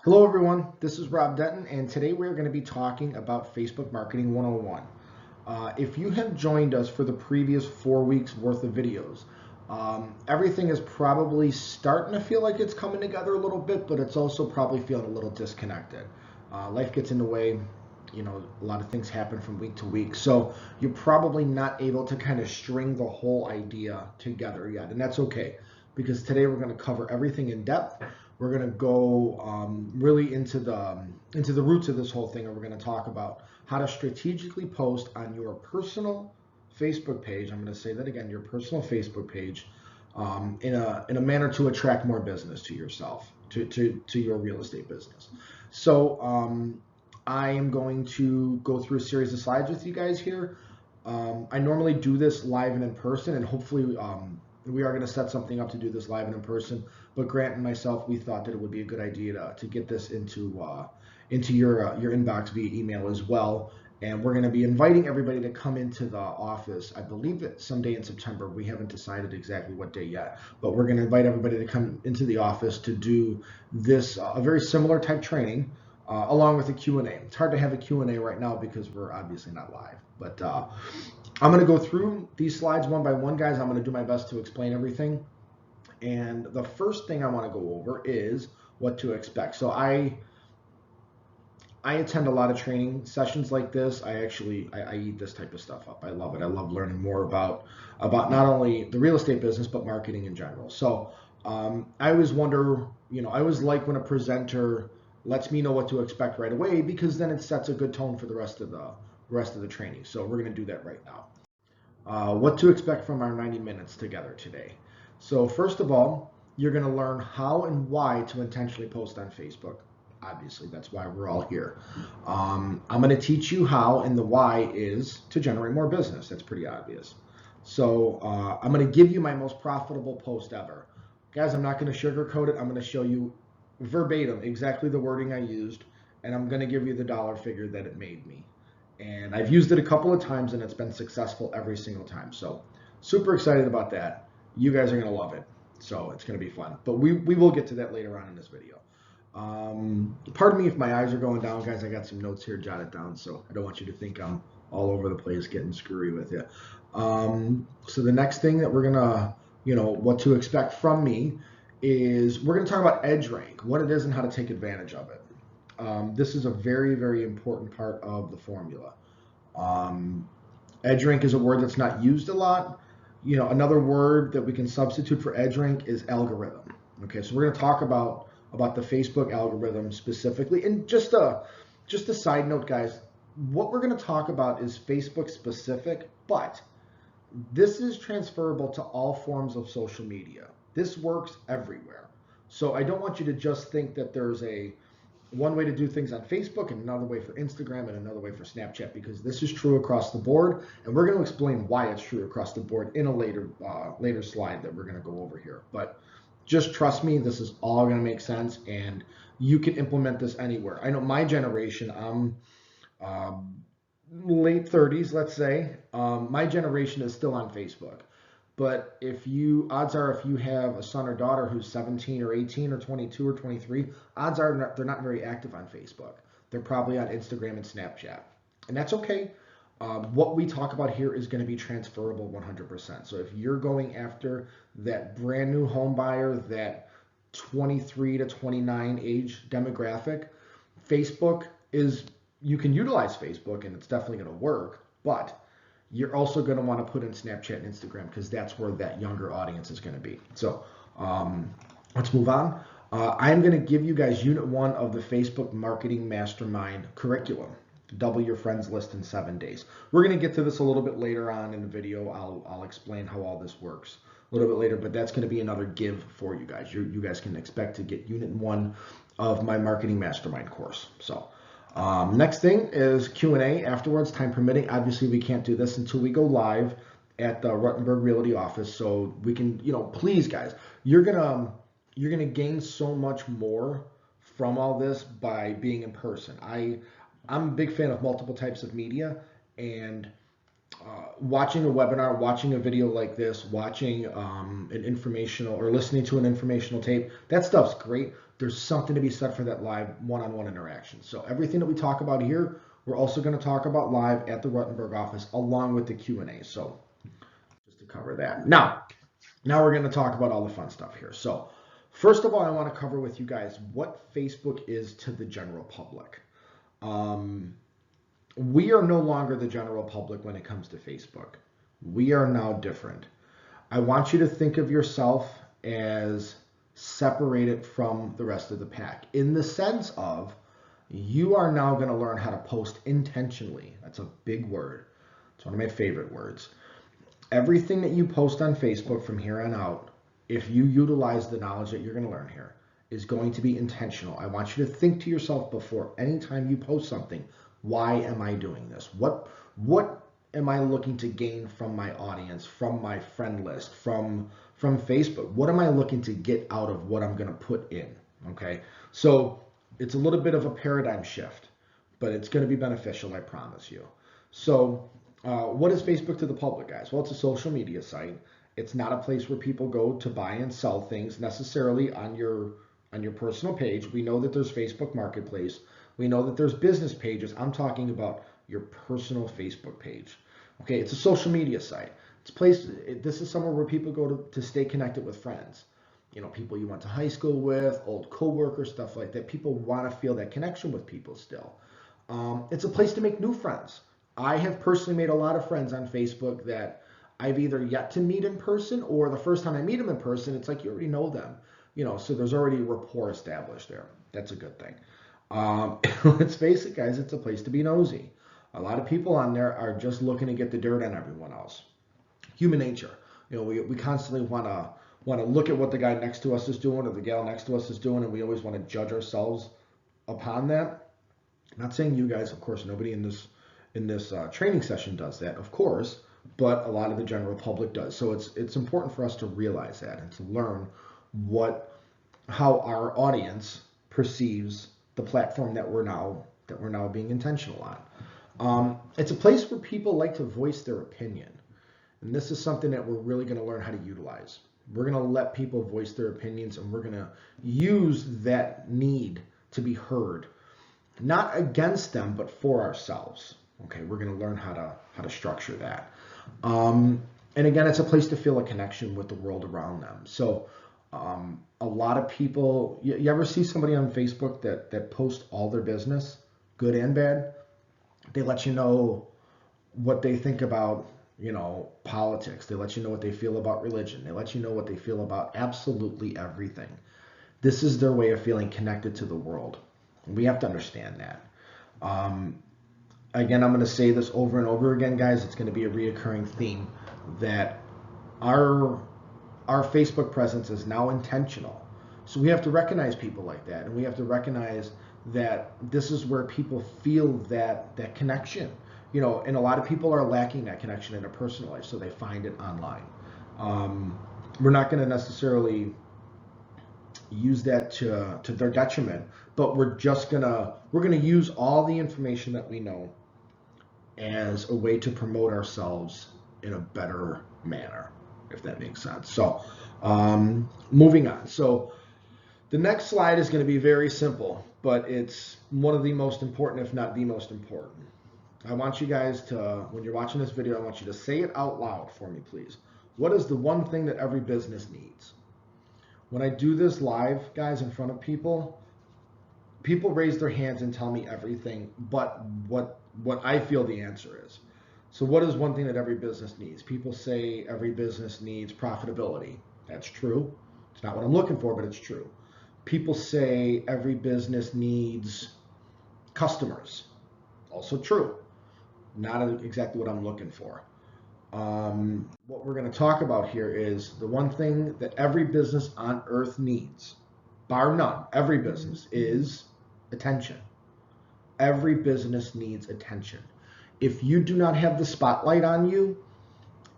Hello everyone, this is Rob Denton, and today we're going to be talking about Facebook Marketing 101. If you have joined us for the previous 4 weeks worth of videos, everything is probably starting to feel like it's coming together a little bit, but it's also probably feeling a little disconnected. Life gets in the way, a lot of things happen from week to week, so you're probably not able to kind of string the whole idea together yet, and that's okay, because today we're going to cover everything in depth. We're going to go really into the roots of this whole thing, and we're going to talk about how to strategically post on your personal Facebook page. I'm going to say that again, your personal Facebook page, in a manner to attract more business to yourself, to your real estate business. So I am going to go through a series of slides with you guys here. I normally do this live and in person, and hopefully we are going to set something up to do this live and in person. But Grant and myself, we thought that it would be a good idea to get this into your inbox via email as well. And we're going to be inviting everybody to come into the office. I believe that someday in September. We haven't decided exactly what day yet, but we're going to invite everybody to come into the office to do this, a very similar type training, along with a Q&A. It's hard to have a Q&A right now because we're obviously not live, but I'm going to go through these slides one by one, guys. I'm going to do my best to explain everything. And the first thing I want to go over is what to expect. So I attend a lot of training sessions like this. I eat this type of stuff up. I love it. I love learning more about not only the real estate business, but marketing in general. So I always wonder, I always like when a presenter lets me know what to expect right away, because then it sets a good tone for the rest of the training. So we're going to do that right now. What to expect from our 90 minutes together today. So first of all, you're going to learn how and why to intentionally post on Facebook. Obviously, that's why we're all here. I'm going to teach you how, and the why is to generate more business. That's pretty obvious. So I'm going to give you my most profitable post ever. Guys, I'm not going to sugarcoat it. I'm going to show you verbatim exactly the wording I used, and I'm going to give you the dollar figure that it made me. And I've used it a couple of times, and it's been successful every single time. So super excited about that. You guys are going to love it. So it's going to be fun. But we will get to that later on in this video. Pardon me if my eyes are going down, guys. I got some notes here jotted down, so I don't want you to think I'm all over the place getting screwy with you. So the next thing that we're going to, what to expect from me is we're going to talk about EdgeRank, what it is and how to take advantage of it. This is a very, very important part of the formula. EdgeRank is a word that's not used a lot. Another word that we can substitute for EdgeRank is algorithm. Okay, so we're going to talk about the Facebook algorithm specifically. And just a side note, guys, what we're going to talk about is Facebook specific, but this is transferable to all forms of social media. This works everywhere. So I don't want you to just think that there's one way to do things on Facebook and another way for Instagram and another way for Snapchat, because this is true across the board, and we're going to explain why it's true across the board in a later slide that we're going to go over here. But just trust me, this is all going to make sense, and you can implement this anywhere. I know my generation, I'm late 30s, let's say. My generation is still on Facebook. But odds are if you have a son or daughter who's 17 or 18 or 22 or 23, odds are they're not very active on Facebook. They're probably on Instagram and Snapchat. And that's okay. What we talk about here is going to be transferable 100%. So if you're going after that brand new home buyer, that 23 to 29 age demographic, you can utilize Facebook and it's definitely going to work, but you're also going to want to put in Snapchat and Instagram, because that's where that younger audience is going to be. So let's move on. I'm going to give you guys Unit 1 of the Facebook Marketing Mastermind curriculum. Double your friends list in 7 days. We're going to get to this a little bit later on in the video. I'll explain how all this works a little bit later, but that's going to be another give for you guys. You guys can expect to get Unit 1 of my Marketing Mastermind course. So next thing is Q&A afterwards, time permitting. Obviously, we can't do this until we go live at the Ruttenberg Realty office. So we can, please, guys, you're gonna gain so much more from all this by being in person. I'm a big fan of multiple types of media, and watching a webinar, watching a video like this, watching an informational or listening to an informational tape, that stuff's great. there's something to be said for that live one-on-one interaction. So everything that we talk about here, we're also going to talk about live at the Ruttenberg office along with the Q&A. So just to cover that. Now we're going to talk about all the fun stuff here. So first of all, I want to cover with you guys what Facebook is to the general public. We are no longer the general public when it comes to Facebook. We are now different. I want you to think of yourself as separated from the rest of the pack in the sense of you are now going to learn how to post intentionally. That's a big word. It's one of my favorite words. Everything that you post on Facebook from here on out, if you utilize the knowledge that you're going to learn here, is going to be intentional. I want you to think to yourself before any time you post something, why am I doing this? What am I looking to gain from my audience, from my friend list, from Facebook? What am I looking to get out of what I'm going to put in? Okay, so it's a little bit of a paradigm shift, but it's going to be beneficial, I promise you. So what is Facebook to the public, guys? Well, it's a social media site. It's not a place where people go to buy and sell things necessarily on your personal page. We know that there's Facebook Marketplace. We know that there's business pages. I'm talking about your personal Facebook page. Okay, it's a social media site. It's a place. This is somewhere where people go to stay connected with friends. You know, people you went to high school with, old coworkers, stuff like that. People want to feel that connection with people still. It's a place to make new friends. I have personally made a lot of friends on Facebook that I've either yet to meet in person, or the first time I meet them in person, it's like you already know them. You know, so there's already rapport established there. That's a good thing. Let's face it, guys, it's a place to be nosy. A lot of people on there are just looking to get the dirt on everyone else. Human nature. You know, we constantly want to look at what the guy next to us is doing or the gal next to us is doing, and we always want to judge ourselves upon that. I'm not saying you guys, of course, nobody in this training session does that, of course, but a lot of the general public does. So it's important for us to realize that and to learn how our audience perceives the platform that we're now being intentional on. It's a place where people like to voice their opinion. And this is something that we're really going to learn how to utilize. We're going to let people voice their opinions, and we're going to use that need to be heard, not against them, but for ourselves. Okay, we're going to learn how to structure that. And again, it's a place to feel a connection with the world around them. So a lot of people, you ever see somebody on Facebook that posts all their business, good and bad? They let you know what they think about, you know, politics. They let you know what they feel about religion. They let you know what they feel about absolutely everything. This is their way of feeling connected to the world. And we have to understand that. Again, I'm going to say this over and over again, guys. It's going to be a reoccurring theme that our Facebook presence is now intentional. So we have to recognize people like that, and we have to recognize that this is where people feel that connection. You know, and a lot of people are lacking that connection in their personal life, so they find it online. We're not going to necessarily use that to their detriment, but we're gonna use all the information that we know as a way to promote ourselves in a better manner, if that makes sense. So moving on. So the next slide is going to be very simple, but it's one of the most important, if not the most important. I want you guys to, when you're watching this video, I want you to say it out loud for me, please. What is the one thing that every business needs? When I do this live, guys, in front of people raise their hands and tell me everything but what I feel the answer is. So what is one thing that every business needs? People say every business needs profitability. That's true. It's not what I'm looking for, but it's true. People say every business needs customers. Also true. Not exactly what I'm looking for. What we're going to talk about here is the one thing that every business on earth needs, bar none, every business, is attention. Every business needs attention. If you do not have the spotlight on you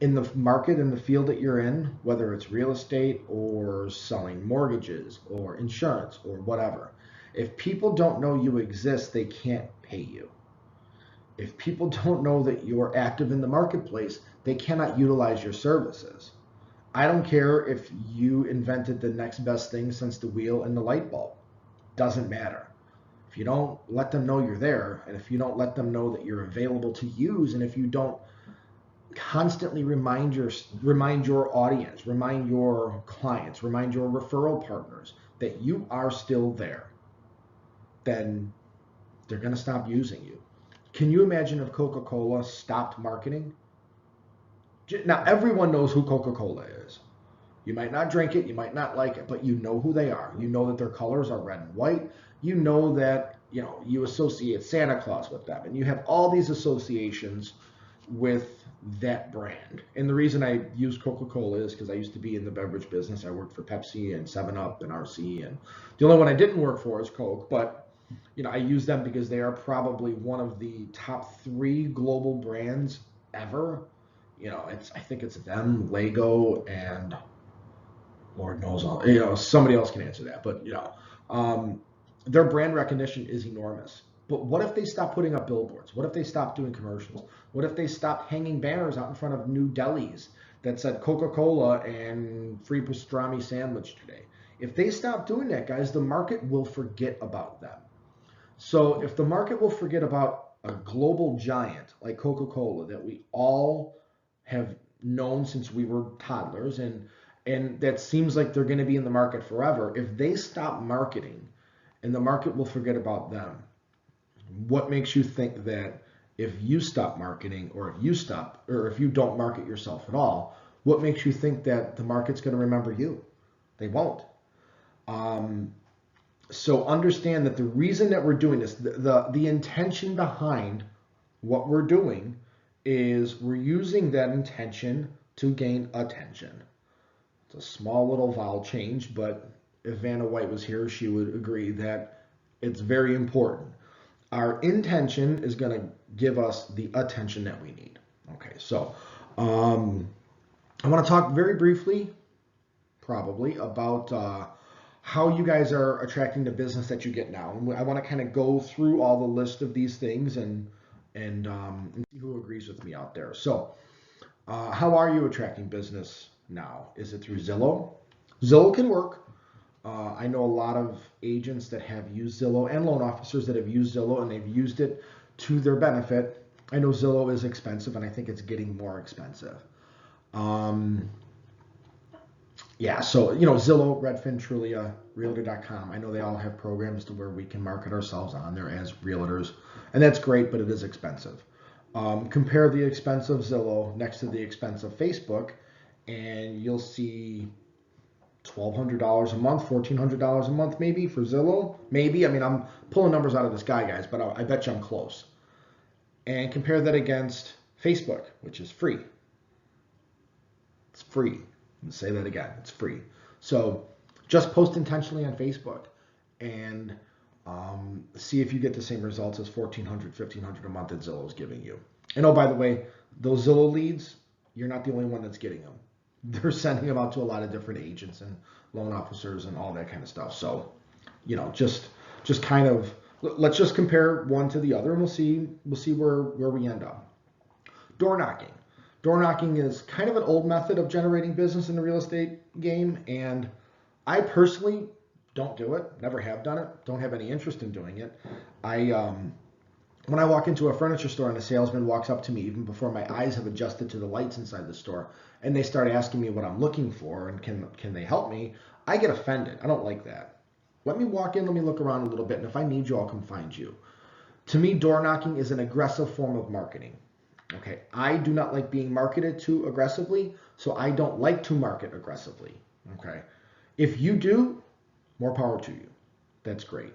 in the market, in the field that you're in, whether it's real estate or selling mortgages or insurance or whatever, if people don't know you exist, they can't pay you. If people don't know that you're active in the marketplace, they cannot utilize your services. I don't care if you invented the next best thing since the wheel and the light bulb. doesn't matter. If you don't let them know you're there, and if you don't let them know that you're available to use, and if you don't constantly remind your audience, remind your clients, remind your referral partners that you are still there, then they're going to stop using you. Can you imagine if Coca-Cola stopped marketing? Now, everyone knows who Coca-Cola is. You might not drink it, you might not like it, but you know who they are. You know that their colors are red and white. You know that, you associate Santa Claus with them, and you have all these associations with that brand. And the reason I use Coca-Cola is because I used to be in the beverage business. I worked for Pepsi and 7-Up and RC, and the only one I didn't work for is Coke, but I use them because they are probably one of the top 3 global brands ever. I think it's them, Lego, and Lord knows somebody else can answer that, but their brand recognition is enormous. But what if they stop putting up billboards? What if they stop doing commercials? What if they stop hanging banners out in front of new delis that said Coca-Cola and free pastrami sandwich today? If they stop doing that, guys, the market will forget about them. So if the market will forget about a global giant like Coca-Cola that we all have known since we were toddlers, and that seems like they're going to be in the market forever, if they stop marketing and the market will forget about them, what makes you think that if you stop marketing, or if you don't market yourself at all, what makes you think that the market's going to remember you? They won't. So understand that the reason that we're doing this, the intention behind what we're doing is we're using that intention to gain attention. It's a small little vowel change, but if Vanna White was here, she would agree that it's very important. Our intention is going to give us the attention that we need. Okay, so I want to talk very briefly, probably, about how you guys are attracting the business that you get now. And I want to kind of go through all the list of these things and see who agrees with me out there. So how are you attracting business now? Is it through Zillow? Zillow can work. I know a lot of agents that have used Zillow and loan officers that have used Zillow, and they've used it to their benefit. I know Zillow is expensive, and I think it's getting more expensive. Yeah, so, Zillow, Redfin, Trulia, Realtor.com, I know they all have programs to where we can market ourselves on there as realtors, and that's great, but it is expensive. Compare the expense of Zillow next to the expense of Facebook, and you'll see $1,200 a month, $1,400 a month maybe for Zillow. Maybe. I mean, I'm pulling numbers out of the sky, guys, but I bet you I'm close. And compare that against Facebook, which is free. It's free. And say that again. It's free. So just post intentionally on Facebook and see if you get the same results as $1,400, $1,500 a month that Zillow is giving you. And oh, by the way, those Zillow leads, you're not the only one that's getting them. They're sending them out to a lot of different agents and loan officers and all that kind of stuff. So, just kind of, let's just compare one to the other, and we'll see where we end up. Door knocking. Door knocking is kind of an old method of generating business in the real estate game, and I personally don't do it. Never have done it. Don't have any interest in doing it. When I walk into a furniture store and a salesman walks up to me, even before my eyes have adjusted to the lights inside the store, and they start asking me what I'm looking for and can they help me, I get offended. I don't like that. Let me walk in, let me look around a little bit, and if I need you, I'll come find you. To me, door knocking is an aggressive form of marketing. Okay, I do not like being marketed to aggressively, so I don't like to market aggressively. Okay, if you do, more power to you. That's great.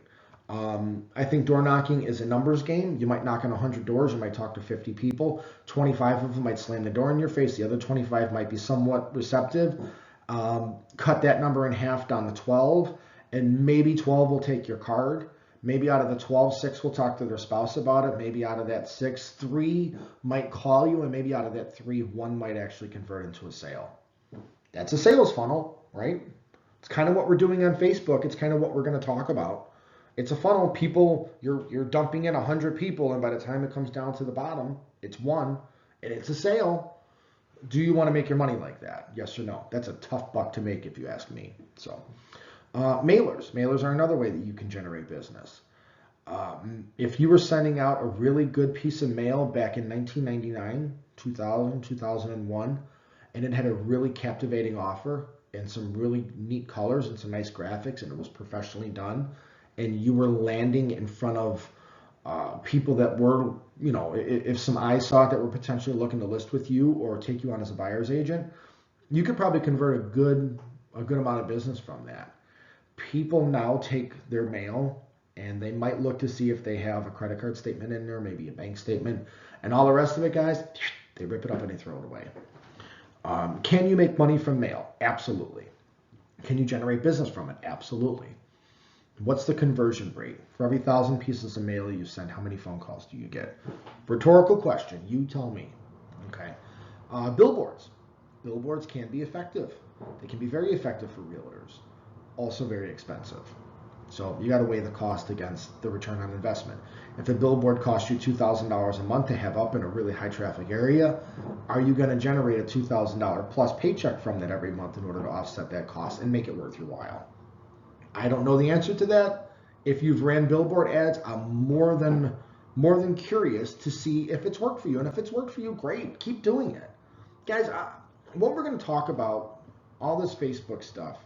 I think door knocking is a numbers game. You might knock on 100 doors. You might talk to 50 people. 25 of them might slam the door in your face. The other 25 might be somewhat receptive. Cut that number in half down to 12, and maybe 12 will take your card. Maybe out of the 12, 6 will talk to their spouse about it. Maybe out of that 6, 3 might call you, and maybe out of that 3, 1 might actually convert into a sale. That's a sales funnel, right? It's kind of what we're doing on Facebook. It's kind of what we're going to talk about. It's a funnel. People, you're dumping in 100 people, and by the time it comes down to the bottom, it's 1, and it's a sale. Do you want to make your money like that? Yes or no? That's a tough buck to make if you ask me. So Mailers are another way that you can generate business. If you were sending out a really good piece of mail back in 1999, 2000, 2001, and it had a really captivating offer and some really neat colors and some nice graphics, and it was professionally done, and you were landing in front of people that were, if some eyes saw it that were potentially looking to list with you or take you on as a buyer's agent, you could probably convert a good amount of business from that. People now take their mail and they might look to see if they have a credit card statement in there, maybe a bank statement, and all the rest of it, guys, they rip it up and they throw it away. Can you make money from mail? Absolutely. Can you generate business from it? Absolutely. What's the conversion rate? For every 1,000 pieces of mail you send, how many phone calls do you get? Rhetorical question. You tell me. Okay. Billboards. Billboards can be effective. They can be very effective for realtors. Also very expensive. So you got to weigh the cost against the return on investment. If a billboard costs you $2,000 a month to have up in a really high traffic area, are you going to generate a $2,000 plus paycheck from that every month in order to offset that cost and make it worth your while? I don't know the answer to that. If you've ran billboard ads, I'm more than curious to see if it's worked for you. And if it's worked for you, great. Keep doing it. Guys, what we're going to talk about, all this Facebook stuff,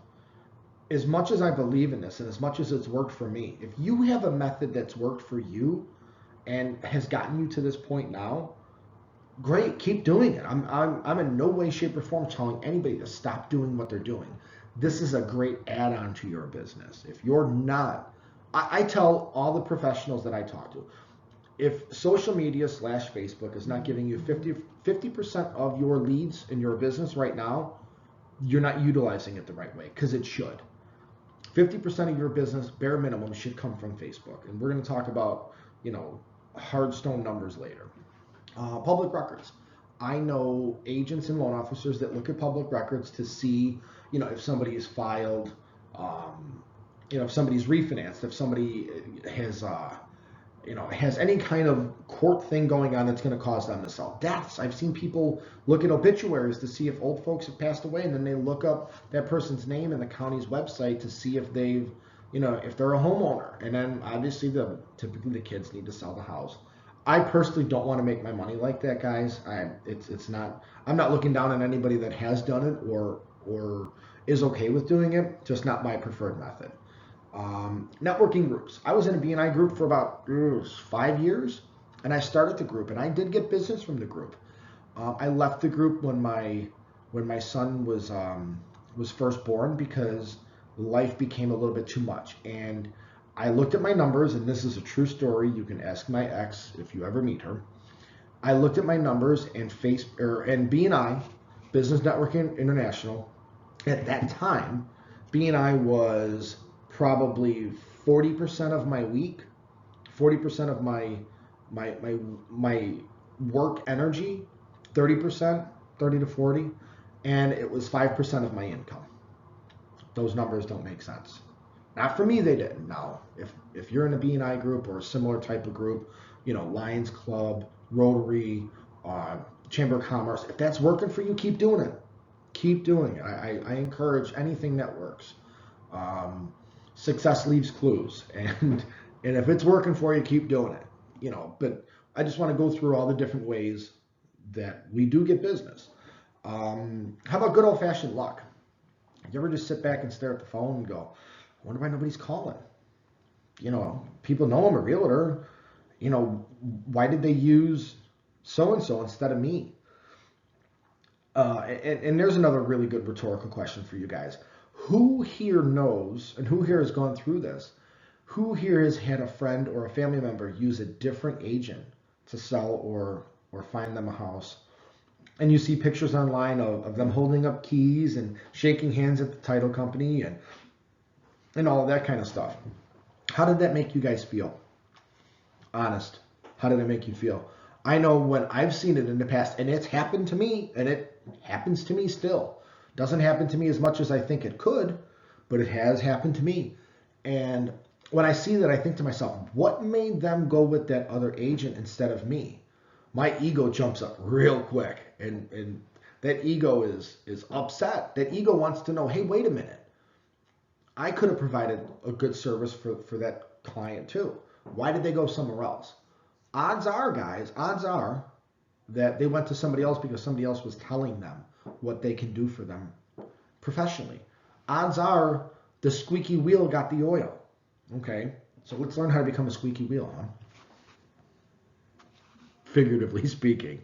as much as I believe in this and as much as it's worked for me, if you have a method that's worked for you and has gotten you to this point now, great, keep doing it. I'm in no way, shape, or form telling anybody to stop doing what they're doing. This is a great add-on to your business. If you're not, I tell all the professionals that I talk to, if social media / Facebook is not giving you 50% of your leads in your business right now, you're not utilizing it the right way, because it should. 50% of your business, bare minimum, should come from Facebook. And we're going to talk about, hard stone numbers later. Public records. I know agents and loan officers that look at public records to see, if somebody is filed, if somebody's refinanced, if somebody has any kind of court thing going on that's going to cause them to sell. Deaths. I've seen people look at obituaries to see if old folks have passed away, and then they look up that person's name in the county's website to see if they've, if they're a homeowner. And then obviously typically the kids need to sell the house. I personally don't want to make my money like that, guys. I'm not looking down on anybody that has done it or is okay with doing it, just not my preferred method. Networking groups. I was in a BNI group for about 5 years, and I started the group, and I did get business from the group. I left the group when my son was first born, because life became a little bit too much. And I looked at my numbers, and this is a true story. You can ask my ex if you ever meet her. I looked at my numbers, and BNI, Business Networking International, at that time, BNI was probably 40% of my week, 40% of my work energy, 30%, 30 to 40, and it was 5% of my income. Those numbers don't make sense. Not for me, they didn't. Now, if you're in a BNI group or a similar type of group, Lions Club, Rotary, Chamber of Commerce, if that's working for you, keep doing it. Keep doing it. I encourage anything that works. Success leaves clues, and if it's working for you, keep doing it. But I just want to go through all the different ways that we do get business. How about good old-fashioned luck? You ever just sit back and stare at the phone and go, I wonder why nobody's calling? People know I'm a realtor. Why did they use so-and-so instead of me? And there's another really good rhetorical question for you guys. Who here knows, and who here has gone through this, who here has had a friend or a family member use a different agent to sell or find them a house? And you see pictures online of them holding up keys and shaking hands at the title company and all of that kind of stuff. How did that make you guys feel? Honest. How did it make you feel? I know when I've seen it in the past, and it's happened to me, and it happens to me still. Doesn't happen to me as much as I think it could, but it has happened to me. And when I see that, I think to myself, what made them go with that other agent instead of me? My ego jumps up real quick, and that ego is upset. That ego wants to know, hey, wait a minute. I could have provided a good service for that client too. Why did they go somewhere else? Odds are, guys, odds are that they went to somebody else because somebody else was telling them what they can do for them professionally. Odds are the squeaky wheel got the oil. Okay, so let's learn how to become a squeaky wheel, huh? Figuratively speaking.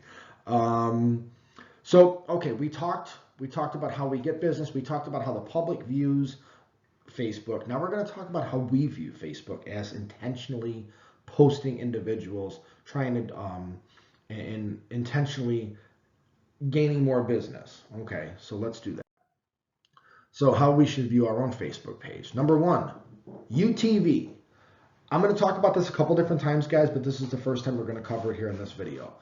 Okay, we talked about how we get business. We talked about how the public views Facebook. Now we're going to talk about how we view Facebook as intentionally posting individuals trying to and intentionally gaining more business. Okay, so let's do that. So how we should view our own Facebook page. Number one, UTV. I'm going to talk about this a couple different times, guys, but this is the first time we're going to cover it here in this video.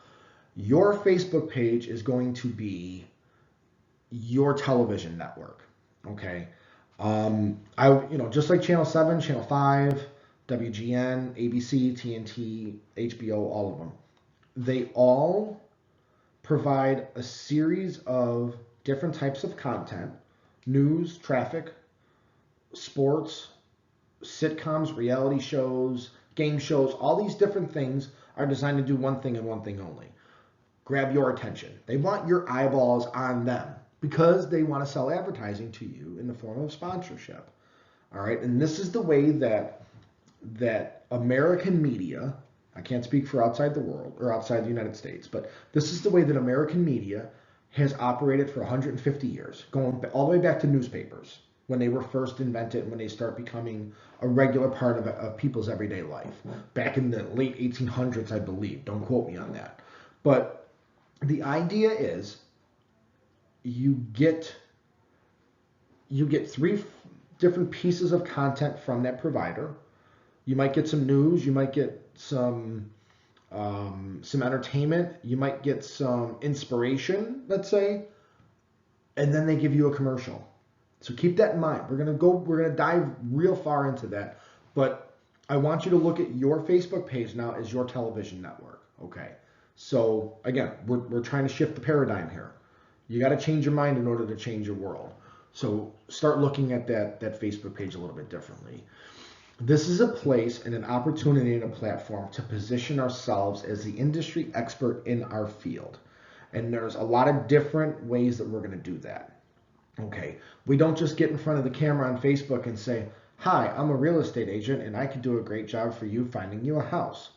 Your Facebook page is going to be your television network. Okay. Just like Channel 7, Channel 5, WGN, ABC, TNT, HBO, all of them, they all provide a series of different types of content: news, traffic, sports, sitcoms, reality shows, game shows. All these different things are designed to do one thing and one thing only: grab your attention. They want your eyeballs on them because they want to sell advertising to you in the form of sponsorship. All right, and this is the way that American media, I can't speak for outside the world or outside the United States, but this is the way that American media has operated for 150 years, going all the way back to newspapers when they were first invented and when they start becoming a regular part of people's everyday life. Back in the late 1800s, I believe. Don't quote me on that. But the idea is you get three different pieces of content from that provider. You might get some news, you might get some entertainment, you might get some inspiration, let's say, and then they give you a commercial. So keep that in mind. We're gonna dive real far into that, but I want you to look at your Facebook page now as your television network. Okay. So again, we're trying to shift the paradigm here. You got to change your mind in order to change your world. So start looking at that Facebook page a little bit differently. This is a place and an opportunity and a platform to position ourselves as the industry expert in our field. And there's a lot of different ways that we're going to do that. Okay. We don't just get in front of the camera on Facebook and say, "Hi, I'm a real estate agent and I can do a great job for you finding you a house."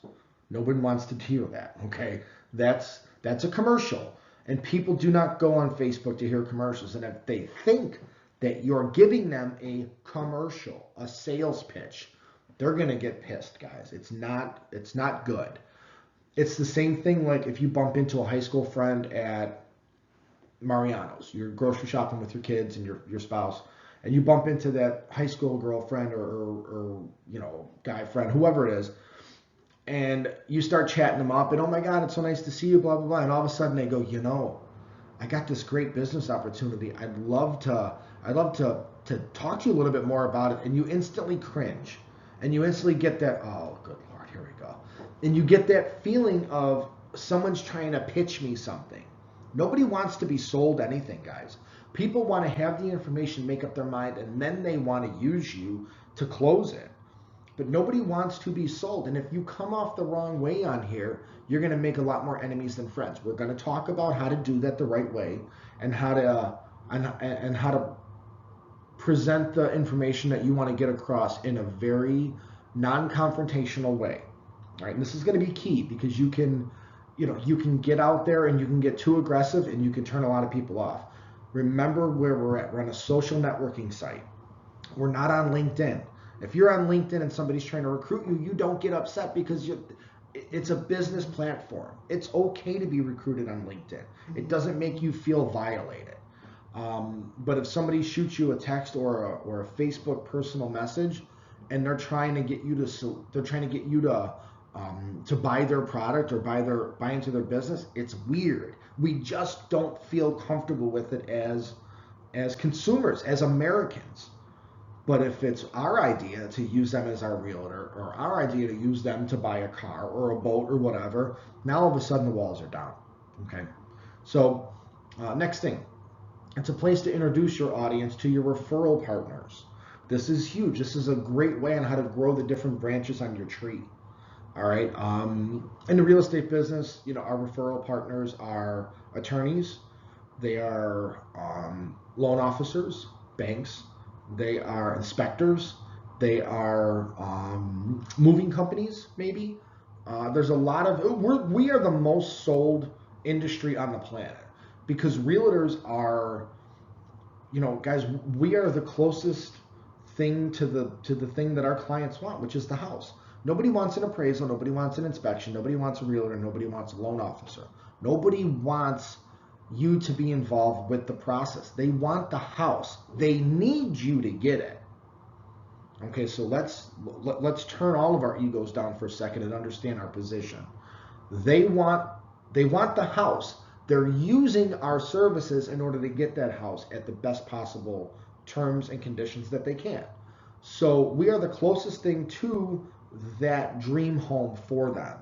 Nobody wants to hear that. Okay. That's a commercial. And people do not go on Facebook to hear commercials. And if they think that you're giving them a commercial, a sales pitch, they're going to get pissed, guys. It's not good. It's the same thing like if you bump into a high school friend at Mariano's. You're grocery shopping with your kids and your spouse, and you bump into that high school girlfriend or guy friend, whoever it is, and you start chatting them up, and "Oh my God, it's so nice to see you, blah, blah, blah." And all of a sudden they go, "I got this great business opportunity. I'd love to talk to you a little bit more about it." And you instantly cringe, and you instantly get that, "Oh, good Lord, here we go." And you get that feeling of someone's trying to pitch me something. Nobody wants to be sold anything, guys. People want to have the information, make up their mind, and then they want to use you to close it. But nobody wants to be sold. And if you come off the wrong way on here, you're going to make a lot more enemies than friends. We're going to talk about how to do that the right way and how to present the information that you want to get across in a very non-confrontational way. All right, and this is going to be key because you can get out there and you can get too aggressive and you can turn a lot of people off. Remember where we're at. We're on a social networking site. We're not on LinkedIn. If you're on LinkedIn and somebody's trying to recruit you, you don't get upset because it's a business platform. It's okay to be recruited on LinkedIn. It doesn't make you feel violated. But if somebody shoots you a text or a Facebook personal message, and they're trying to get you to buy their product or buy into their business, it's weird. We just don't feel comfortable with it as consumers, as Americans. But if it's our idea to use them as our realtor or our idea to use them to buy a car or a boat or whatever, now all of a sudden the walls are down. Okay. So next thing, it's a place to introduce your audience to your referral partners. This is huge. This is a great way on how to grow the different branches on your tree. All right. In the real estate business, our referral partners are attorneys, they are loan officers, banks, they are inspectors, they are moving companies, maybe. There's a lot of, we are the most sold industry on the planet because realtors are, guys, we are the closest thing to the thing that our clients want, which is the house. Nobody wants an appraisal, nobody wants an inspection, nobody wants a realtor, nobody wants a loan officer. Nobody wants you to be involved with the process. They want the house. They need you to get it. Okay, so let's turn all of our egos down for a second and understand our position. They want the house. They're using our services in order to get that house at the best possible terms and conditions that they can. So we are the closest thing to that dream home for them.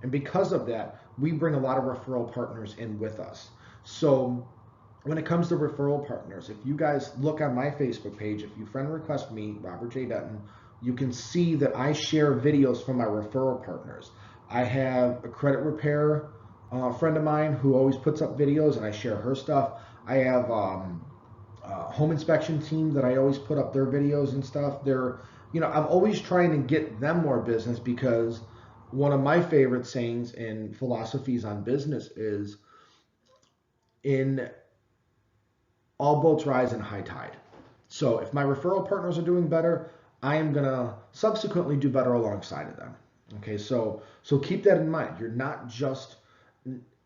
And because of that, we bring a lot of referral partners in with us. So when it comes to referral partners, if you guys look on my Facebook page, if you friend request me, Robert J. Denton, you can see that I share videos from my referral partners. I have a credit repair friend of mine who always puts up videos and I share her stuff. I have a home inspection team that I always put up their videos and stuff. I'm always trying to get them more business because one of my favorite sayings and philosophies on business is in all boats rise in high tide. So if my referral partners are doing better, I am going to subsequently do better alongside of them. Okay, so keep that in mind.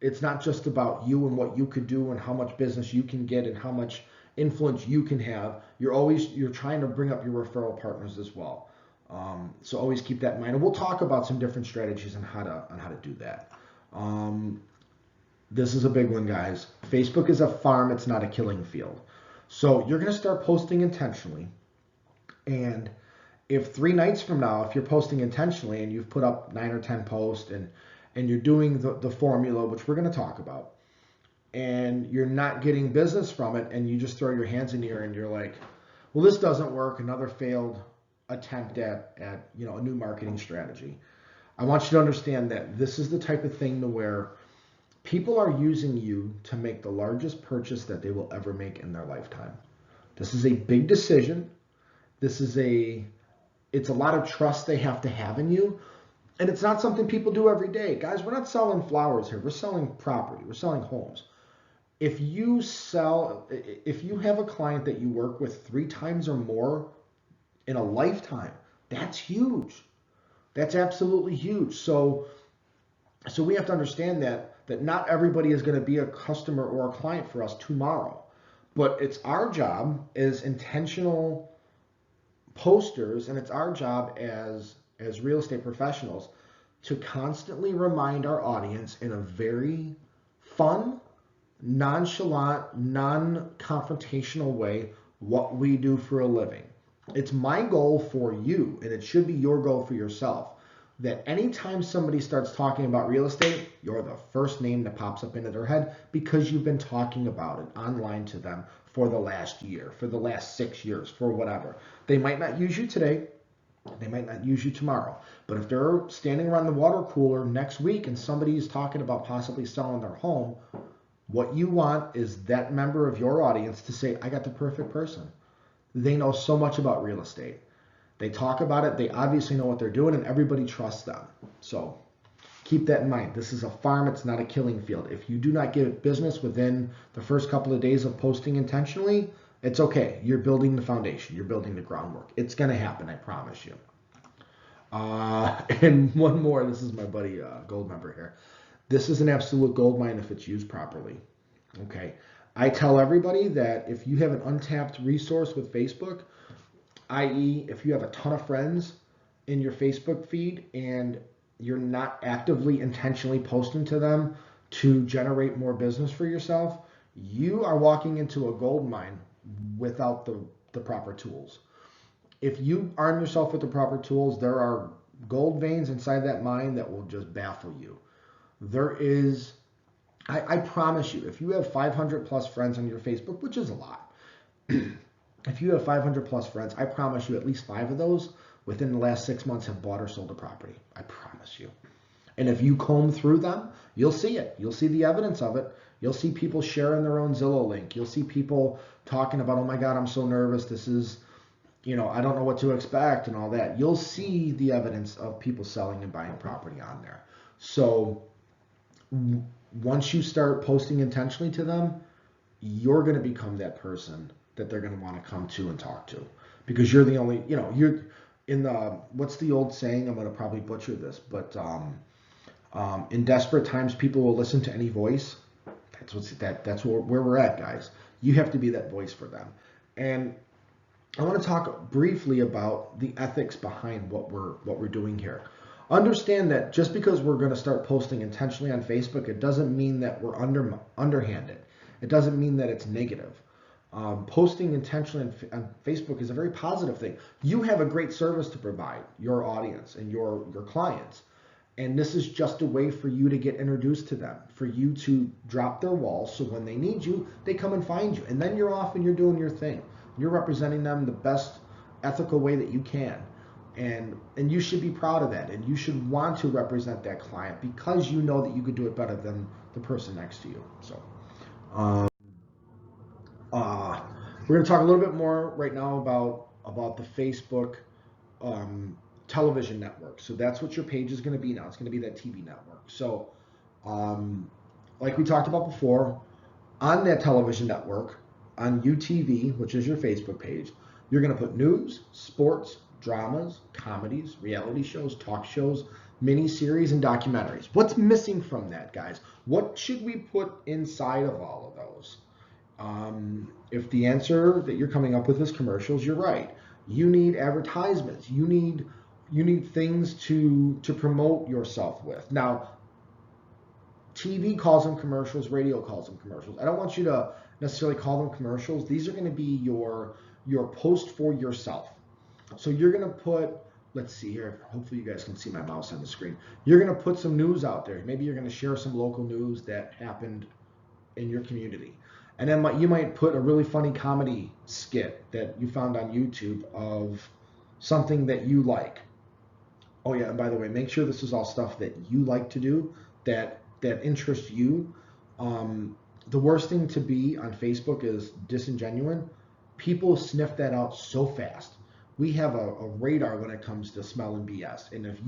It's not just about you and what you could do and how much business you can get and how much influence you can have. You're trying to bring up your referral partners as well. So always keep that in mind. And we'll talk about some different strategies on how to do that. This is a big one, guys. Facebook is a farm. It's not a killing field. So you're going to start posting intentionally. And if 3 nights from now, if you're posting intentionally and you've put up 9 or 10 posts and you're doing the formula, which we're going to talk about, and you're not getting business from it, and you just throw your hands in the air and you're like, well, this doesn't work, another failed attempt at a new marketing strategy. I want you to understand that this is the type of thing to where people are using you to make the largest purchase that they will ever make in their lifetime. This is a big decision. It's a lot of trust they have to have in you. And it's not something people do every day. Guys, we're not selling flowers here. We're selling property. We're selling homes. If you have a client that you work with 3 times or more in a lifetime, that's huge. That's absolutely huge. So we have to understand that not everybody is going to be a customer or a client for us tomorrow. But it's our job as intentional posters, and it's our job as real estate professionals to constantly remind our audience in a very fun, nonchalant, non-confrontational way what we do for a living. It's my goal for you, and it should be your goal for yourself, that anytime somebody starts talking about real estate, you're the first name that pops up into their head because you've been talking about it online to them for the last year, for the last 6 years, for whatever. They might not use you today. They might not use you tomorrow. But if they're standing around the water cooler next week and somebody is talking about possibly selling their home, what you want is that member of your audience to say, I got the perfect person. They know so much about real estate. They talk about it. They obviously know what they're doing, and everybody trusts them. So keep that in mind. This is a farm. It's not a killing field. If you do not get business within the first couple of days of posting intentionally, it's okay. You're building the foundation. You're building the groundwork. It's going to happen. I promise you. And one more. This is my buddy Gold Member here. This is an absolute gold mine if it's used properly. Okay. I tell everybody that if you have an untapped resource with Facebook, i.e. if you have a ton of friends in your Facebook feed and you're not actively intentionally posting to them to generate more business for yourself, you are walking into a gold mine without the proper tools. If you arm yourself with the proper tools, there are gold veins inside that mine that will just baffle you. There is, I promise you, if you have 500 plus friends on your Facebook, which is a lot, If you have 500 plus friends, I promise you at least 5 of those within the last 6 months have bought or sold a property. I promise you. And if you comb through them, you'll see it. You'll see the evidence of it. You'll see people sharing their own Zillow link. You'll see people talking about, oh my God, I'm so nervous. This is, I don't know what to expect and all that. You'll see the evidence of people selling and buying property on there. So once you start posting intentionally to them, you're going to become that person that they're going to want to come to and talk to, because you're the only, you're in the, what's the old saying? I'm going to probably butcher this, but in desperate times, people will listen to any voice. That's where we're at, guys. You have to be that voice for them. And I want to talk briefly about the ethics behind what we're doing here. Understand that just because we're going to start posting intentionally on Facebook, it doesn't mean that we're underhanded. It doesn't mean that it's negative. Posting intentionally on Facebook is a very positive thing. You have a great service to provide your audience and your clients. And this is just a way for you to get introduced to them, for you to drop their walls so when they need you, they come and find you. And then you're off and you're doing your thing. You're representing them the best ethical way that you can. And you should be proud of that. And you should want to represent that client because you know that you could do it better than the person next to you. So we're going to talk a little bit more right now about the Facebook television network. So that's what your page is going to be now. It's going to be that TV network. So like we talked about before, on that television network, on UTV, which is your Facebook page, you're going to put news, sports, dramas, comedies, reality shows, talk shows, mini-series, and documentaries. What's missing from that, guys? What should we put inside of all of those? If the answer that you're coming up with is commercials, you're right. You need advertisements. You need things to promote yourself with. Now, TV calls them commercials, radio calls them commercials. I don't want you to necessarily call them commercials. These are going to be your post for yourself. So you're going to put, let's see here, hopefully you guys can see my mouse on the screen. You're going to put some news out there. Maybe you're going to share some local news that happened in your community. And then you might put a really funny comedy skit that you found on YouTube of something that you like. Oh yeah, and by the way, make sure this is all stuff that you like to do, that interests you. The worst thing to be on Facebook is disingenuine. People sniff that out so fast. We have a radar when it comes to smelling BS. And if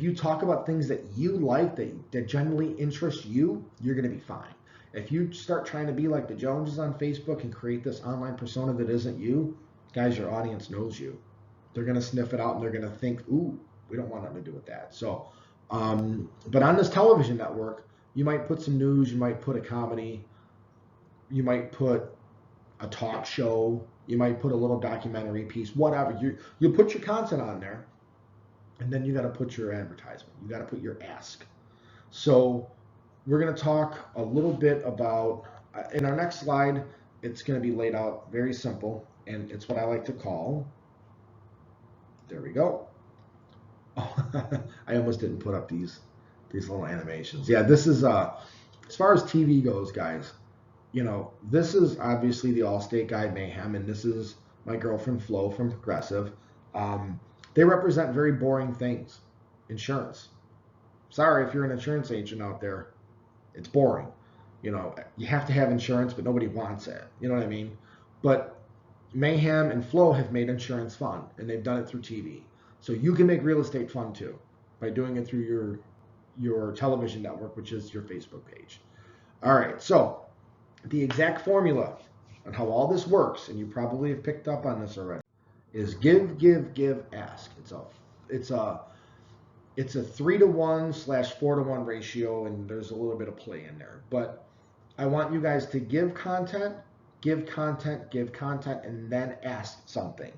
you talk about things that you like, that genuinely interest you, you're going to be fine. If you start trying to be like the Joneses on Facebook and create this online persona that isn't you, guys, your audience knows you. They're going to sniff it out and they're going to think, ooh, we don't want nothing to do with that. So, but on this television network, you might put some news, you might put a comedy, you might put a talk show, you might put a little documentary piece, whatever. You put your content on there, and then you got to put your advertisement. You got to put your ask. So we're going to talk a little bit about, in our next slide, it's going to be laid out very simple, and it's what I like to call, there we go. Oh, I almost didn't put up these little animations. Yeah, this is, as far as TV goes, guys, this is obviously the Allstate guy, Mayhem, and this is my girlfriend, Flo, from Progressive. They represent very boring things. Insurance. Sorry if you're an insurance agent out there. It's boring. You have to have insurance, but nobody wants it. You know what I mean? But Mayhem and Flo have made insurance fun, and they've done it through TV. So you can make real estate fun too by doing it through your television network, which is your Facebook page. All right, so the exact formula on how all this works, and you probably have picked up on this already, is give, ask. It's a 3-to-1/4-to-1 ratio, and there's a little bit of play in there. But I want you guys to give content, and then ask something.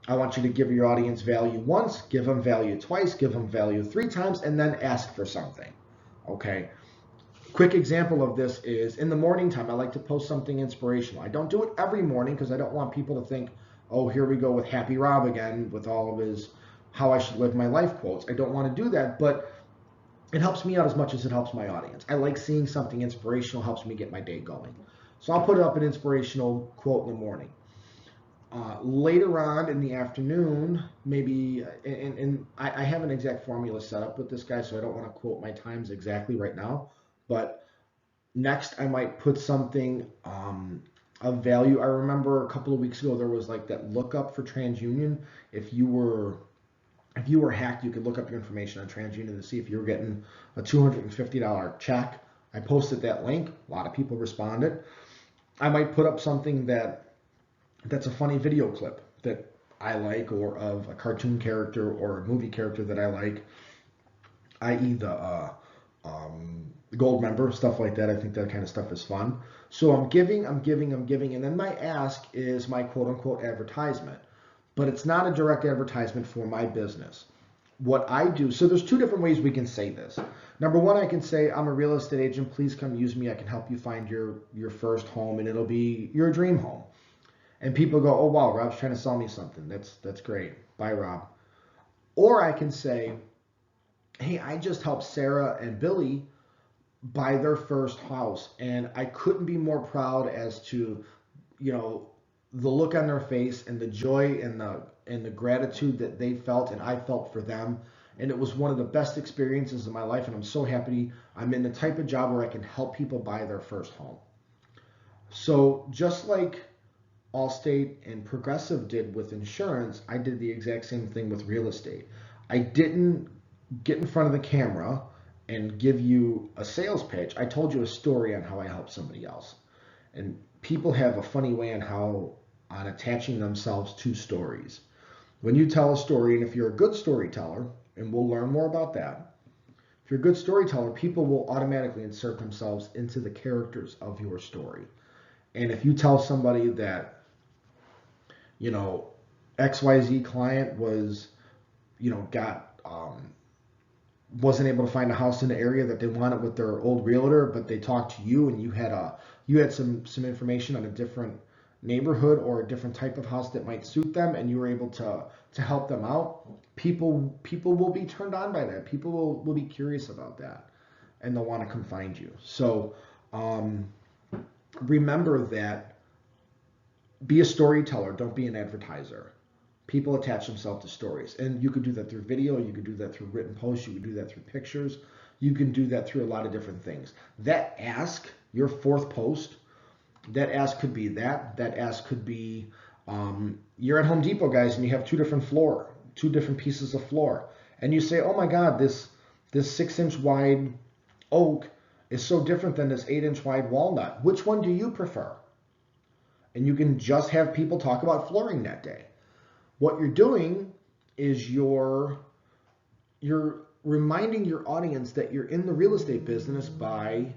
I want you to give your audience value once, give them value twice, give them value 3 times, and then ask for something. Okay. Quick example of this is in the morning time, I like to post something inspirational. I don't do it every morning because I don't want people to think, oh, here we go with Happy Rob again with all of his how I should live my life quotes. I don't want to do that, but it helps me out as much as it helps my audience. I like seeing something inspirational, helps me get my day going. So I'll put up an inspirational quote in the morning. Later on in the afternoon, maybe, and I have an exact formula set up with this guy, so I don't want to quote my times exactly right now. But next, I might put something of value. I remember a couple of weeks ago there was like that lookup for TransUnion. If you were hacked, you could look up your information on TransUnion to see if you were getting a $250 check. I posted that link. A lot of people responded. I might put up something that's a funny video clip that I like, or of a cartoon character or a movie character that I like, i.e. the gold member, stuff like that. I think that kind of stuff is fun. So I'm giving, and then my ask is my quote unquote advertisement. But it's not a direct advertisement for my business. What I do, so there's two different ways we can say this. Number one, I can say, I'm a real estate agent. Please come use me. I can help you find your first home, and it'll be your dream home. And people go, oh, wow, Rob's trying to sell me something. That's great. Bye, Rob. Or I can say, hey, I just helped Sarah and Billy buy their first house, and I couldn't be more proud as to, the look on their face and the joy and the gratitude that they felt and I felt for them. And it was one of the best experiences of my life, and I'm so happy I'm in the type of job where I can help people buy their first home. So just like Allstate and Progressive did with insurance, I did the exact same thing with real estate. I didn't get in front of the camera and give you a sales pitch. I told you a story on how I helped somebody else. And people have a funny way on attaching themselves to stories. When you tell a story, and if you're a good storyteller, and we'll learn more about that, if you're a good storyteller, people will automatically insert themselves into the characters of your story. And if you tell somebody that, XYZ client was, wasn't able to find a house in the area that they wanted with their old realtor, but they talked to you and you had some information on a different neighborhood or a different type of house that might suit them, and you were able to help them out, people will be turned on by that. People will be curious about that, and they'll want to come find you. So remember that, be a storyteller, don't be an advertiser. People attach themselves to stories, and you could do that through video, you could do that through written posts, you could do that through pictures, you can do that through a lot of different things. That ask, your fourth post, that ask could be that ask could be, you're at Home Depot, guys, and you have two different pieces of floor, and you say, oh my God, this 6-inch wide oak is so different than this 8-inch wide walnut. Which one do you prefer? And you can just have people talk about flooring that day. What you're doing is you're reminding your audience that you're in the real estate business by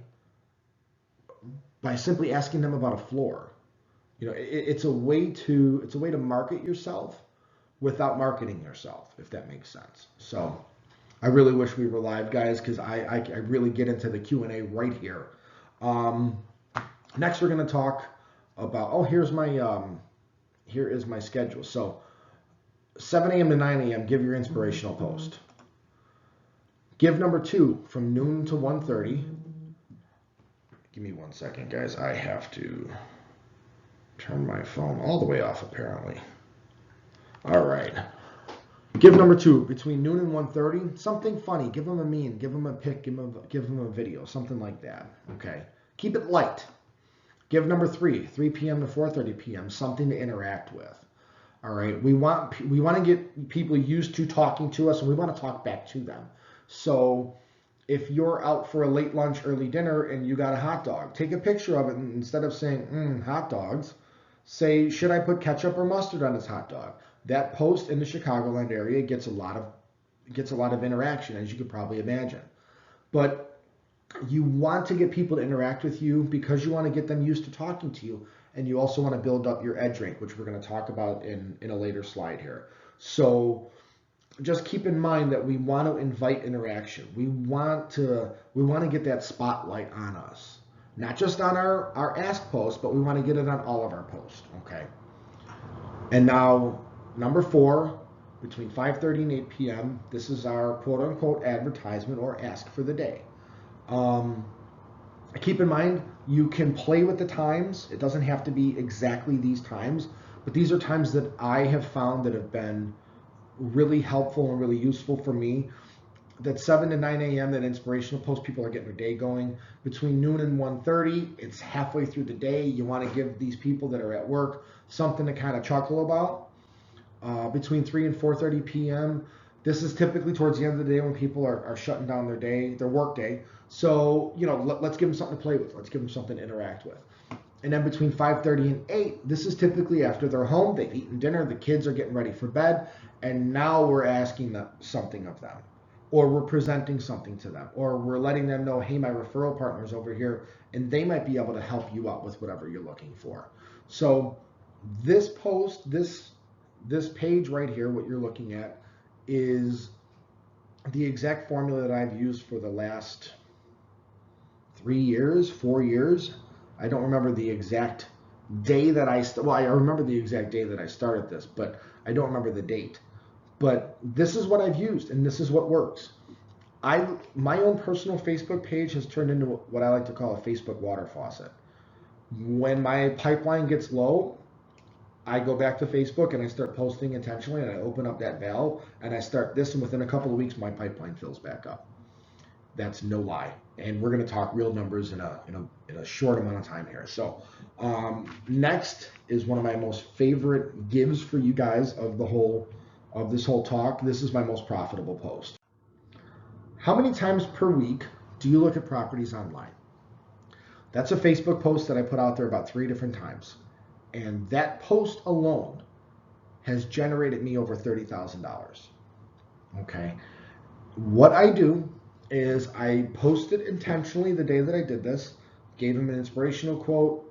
simply asking them about a floor. It's a way to market yourself without marketing yourself, if that makes sense. So I really wish we were live, guys, because I really get into the Q&A right here. Next, we're going to talk about, here is my schedule. So 7 a.m. to 9 a.m., give your inspirational post. Give number 2 from noon to 1:30. Give me 1 second, guys. I have to turn my phone all the way off, apparently. All right. Give number 2 between noon and 1:30. Something funny. Give them a meme. Give them a pic. Give them a video. Something like that. Okay. Keep it light. Give number 3 p.m. to 4:30 p.m. Something to interact with. All right. We want to get people used to talking to us, and we want to talk back to them. So if you're out for a late lunch, early dinner, and you got a hot dog, take a picture of it, and instead of saying, hot dogs, say, should I put ketchup or mustard on this hot dog? That post in the Chicagoland area gets a lot of interaction, as you could probably imagine. But you want to get people to interact with you because you want to get them used to talking to you, and you also want to build up your edge rank, which we're going to talk about in a later slide here. So just keep in mind that we want to invite interaction. We want to get that spotlight on us, not just on our ask post, but we want to get it on all of our posts. Okay. And now number 4, between 5:30 and 8 p.m. This is our quote unquote advertisement or ask for the day. Keep in mind, you can play with the times. It doesn't have to be exactly these times, But these are times that I have found that have been really helpful and really useful for me. That 7 to 9 a.m., that inspirational post, people are getting their day going. Between noon and 1:30, it's halfway through the day. You want to give these people that are at work something to kind of chuckle about. Between 3 and 4:30 p.m., this is typically towards the end of the day when people are shutting down their day, their work day. So, let's give them something to play with. Let's give them something to interact with. And then between 5:30 and 8, this is typically after they're home, they've eaten dinner, the kids are getting ready for bed, and now we're asking them something of them, or we're presenting something to them, or we're letting them know, hey, my referral partner's over here, and they might be able to help you out with whatever you're looking for. So this post, this page right here, what you're looking at, is the exact formula that I've used for the last 3 years, 4 years. I don't remember the exact day that I remember the exact day that I started this, but I don't remember the date. But this is what I've used, and this is what works. My own personal Facebook page has turned into what I like to call a Facebook water faucet. When my pipeline gets low, I go back to Facebook and I start posting intentionally, and I open up that valve and I start this, and within a couple of weeks, my pipeline fills back up. That's no lie, and we're going to talk real numbers in a short amount of time here. So next is one of my most favorite gives for you guys of this whole talk. This is my most profitable post. How many times per week do you look at properties online? That's a Facebook post that I put out there about 3 different times, and that post alone has generated me over $30,000. Okay, what I do is I posted intentionally the day that I did this, gave him an inspirational quote,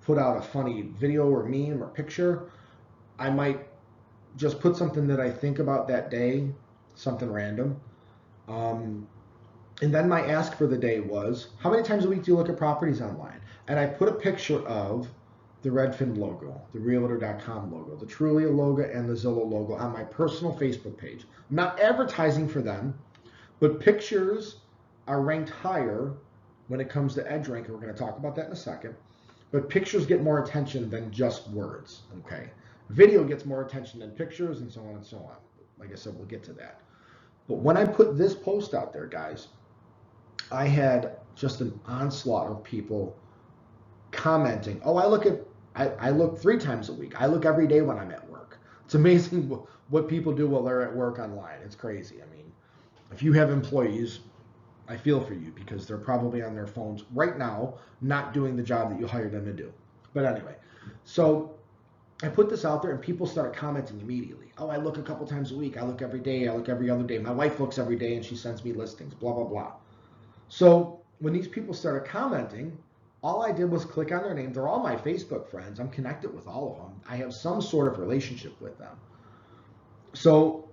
put out a funny video or meme or picture. I might just put something that I think about that day, something random. And then my ask for the day was, how many times a week do you look at properties online? And I put a picture of the Redfin logo, the Realtor.com logo, the Trulia logo, and the Zillow logo on my personal Facebook page. I'm not advertising for them, but pictures are ranked higher when it comes to EdgeRanker. We're going to talk about that in a second. But pictures get more attention than just words, okay? Video gets more attention than pictures, and so on and so on. Like I said, we'll get to that. But when I put this post out there, guys, I had just an onslaught of people commenting, oh, I look 3 times a week. I look every day when I'm at work. It's amazing what people do while they're at work online. It's crazy. I mean, if you have employees, I feel for you, because they're probably on their phones right now, not doing the job that you hired them to do. But anyway, so I put this out there and people started commenting immediately. Oh, I look a couple times a week. I look every day. I look every other day. My wife looks every day and she sends me listings, blah, blah, blah. So when these people started commenting, all I did was click on their name. They're all my Facebook friends. I'm connected with all of them. I have some sort of relationship with them. So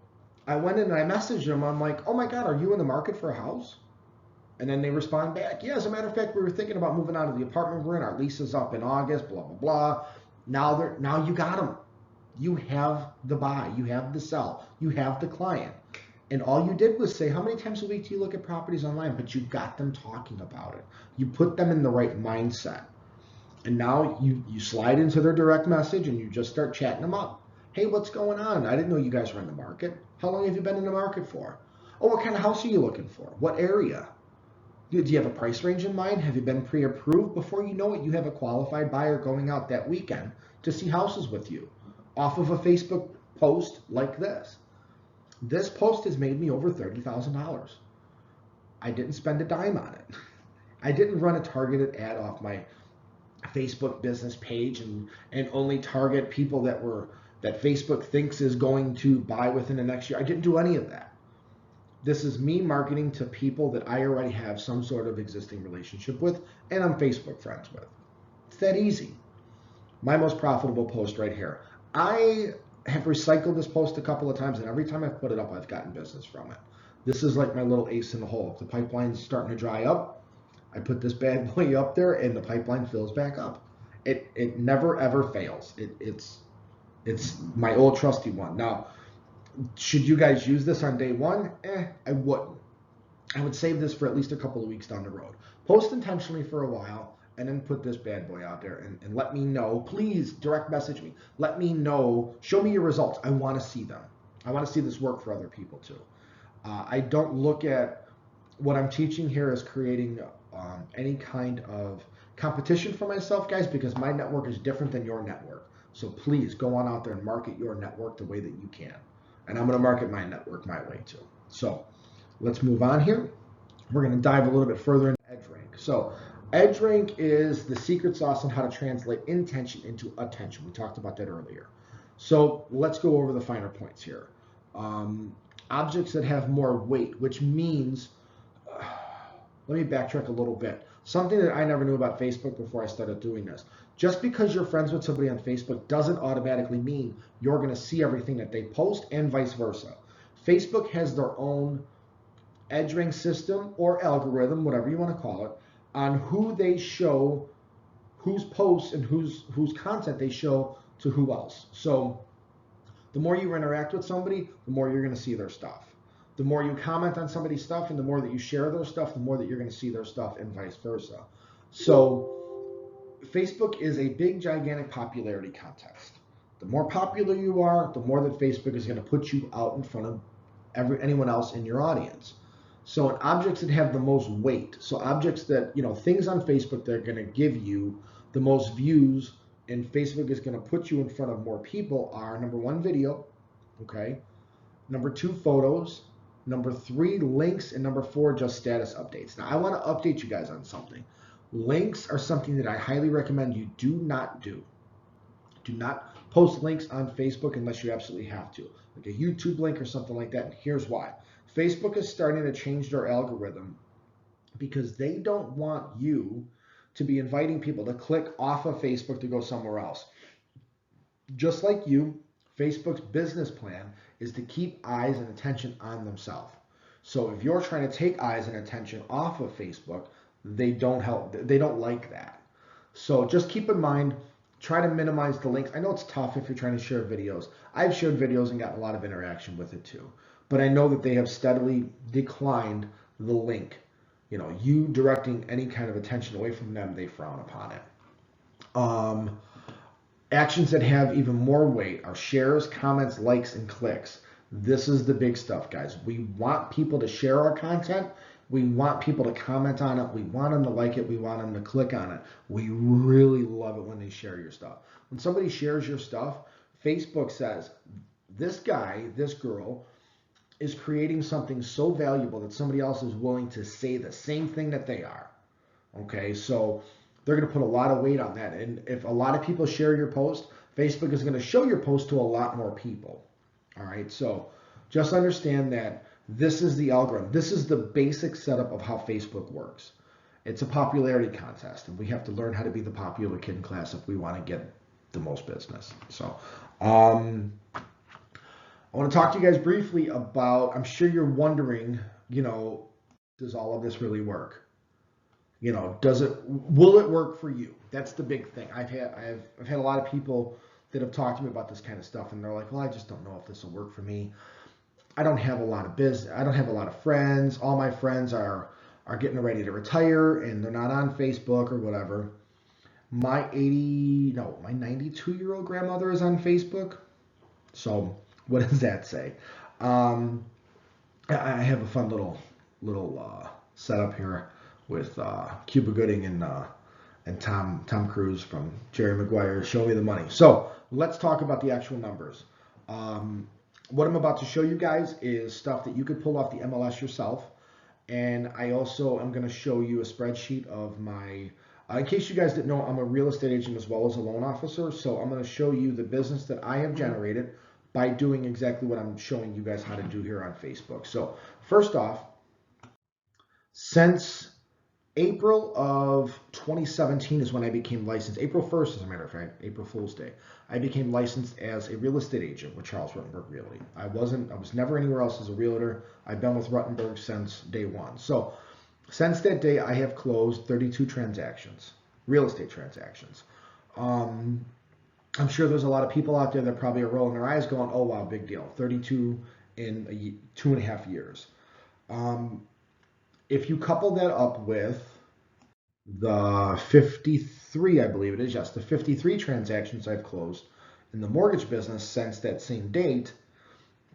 I went in and I messaged them. I'm like, oh my God, are you in the market for a house? And then they respond back, yeah, as a matter of fact, we were thinking about moving out of the apartment we're in. Our lease is up in August, blah, blah, blah. Now you got them. You have the buy, you have the sell, you have the client. And all you did was say, how many times a week do you look at properties online? But you got them talking about it. You put them in the right mindset. And now you slide into their direct message and you just start chatting them up. Hey, what's going on? I didn't know you guys were in the market. How long have you been in the market for? Oh, what kind of house are you looking for? What area? Do you have a price range in mind? Have you been pre-approved? Before you know it, you have a qualified buyer going out that weekend to see houses with you off of a Facebook post like this. This post has made me over $30,000. I didn't spend a dime on it. I didn't run a targeted ad off my Facebook business page and only target people that Facebook thinks is going to buy within the next year. I didn't do any of that. This is me marketing to people that I already have some sort of existing relationship with and I'm Facebook friends with. It's that easy. My most profitable post right here. I have recycled this post a couple of times, and every time I've put it up, I've gotten business from it. This is like my little ace in the hole. If the pipeline's starting to dry up, I put this bad boy up there and the pipeline fills back up. It never ever fails. It's my old trusty one. Now, should you guys use this on day one? I wouldn't. I would save this for at least a couple of weeks down the road. Post intentionally for a while, and then put this bad boy out there and let me know. Please direct message me. Let me know. Show me your results. I want to see them. I want to see this work for other people too. I don't look at what I'm teaching here as creating any kind of competition for myself, guys, because my network is different than your network. So please go on out there and market your network the way that you can. And I'm going to market my network my way too. So let's move on here. We're going to dive a little bit further into EdgeRank. So EdgeRank is the secret sauce on how to translate intention into attention. We talked about that earlier. So let's go over the finer points here. Objects that have more weight, which means, let me backtrack a little bit. Something that I never knew about Facebook before I started doing this. Just because you're friends with somebody on Facebook doesn't automatically mean you're going to see everything that they post, and vice versa. Facebook has their own EdgeRank system or algorithm, whatever you want to call it, on who they show, whose posts and whose content they show to who else. So the more you interact with somebody, the more you're going to see their stuff. The more you comment on somebody's stuff and the more that you share their stuff, the more that you're going to see their stuff, and vice versa. So Facebook is a big, gigantic popularity contest. The more popular you are, the more that Facebook is going to put you out in front of anyone else in your audience. So in objects that have the most weight, so objects that, things on Facebook that are going to give you the most views and Facebook is going to put you in front of more people are, number 1, video, okay? Number 2, photos. Number 3, links. And number 4, just status updates. Now, I want to update you guys on something. Links are something that I highly recommend you do not do. Do not post links on Facebook unless you absolutely have to, like a YouTube link or something like that. And here's why. Facebook is starting to change their algorithm because they don't want you to be inviting people to click off of Facebook to go somewhere else. Just like you, Facebook's business plan is to keep eyes and attention on themselves. So if you're trying to take eyes and attention off of Facebook, they don't like that. So just keep in mind, try to minimize the links. I know it's tough if you're trying to share videos. I've shared videos and gotten a lot of interaction with it too. But I know that they have steadily declined the link. You directing any kind of attention away from them, they frown upon it. Actions that have even more weight are shares, comments, likes, and clicks. This is the big stuff, guys. We want people to share our content. We want people to comment on it. We want them to like it. We want them to click on it. We really love it when they share your stuff. When somebody shares your stuff, Facebook says, this guy, this girl, is creating something so valuable that somebody else is willing to say the same thing that they are. Okay, so they're going to put a lot of weight on that. And if a lot of people share your post, Facebook is going to show your post to a lot more people. All right, so just understand that this is the algorithm. This is the basic setup of how Facebook works. It's a popularity contest, and we have to learn how to be the popular kid in class if we want to get the most business. So, I want to talk to you guys briefly about, I'm sure you're wondering, does all of this really work? Will it work for you? That's the big thing. I've had a lot of people that have talked to me about this kind of stuff, and they're like, well, I just don't know if this will work for me. I don't have a lot of business. I don't have a lot of friends. All my friends are getting ready to retire, and they're not on Facebook or whatever. My 92-year-old grandmother is on Facebook. So what does that say? I have a fun little setup here with Cuba Gooding and Tom Cruise from Jerry Maguire, Show Me the Money. So let's talk about the actual numbers. What I'm about to show you guys is stuff that you could pull off the MLS yourself. And I also am going to show you a spreadsheet of my, in case you guys didn't know, I'm a real estate agent as well as a loan officer. So I'm going to show you the business that I have generated by doing exactly what I'm showing you guys how to do here on Facebook. So first off, since April of 2017 is when I became licensed. April 1st, as a matter of fact, April Fool's Day. I became licensed as a real estate agent with Charles Rutenberg Realty. I was never anywhere else as a realtor. I've been with Rutenberg since day one. So since that day, I have closed 32 transactions, real estate transactions. I'm sure there's a lot of people out there that probably are rolling their eyes going, oh, wow, big deal. 32 in 2.5 years. If you couple that up with the 53, I believe it is, yes, the 53 transactions I've closed in the mortgage business since that same date,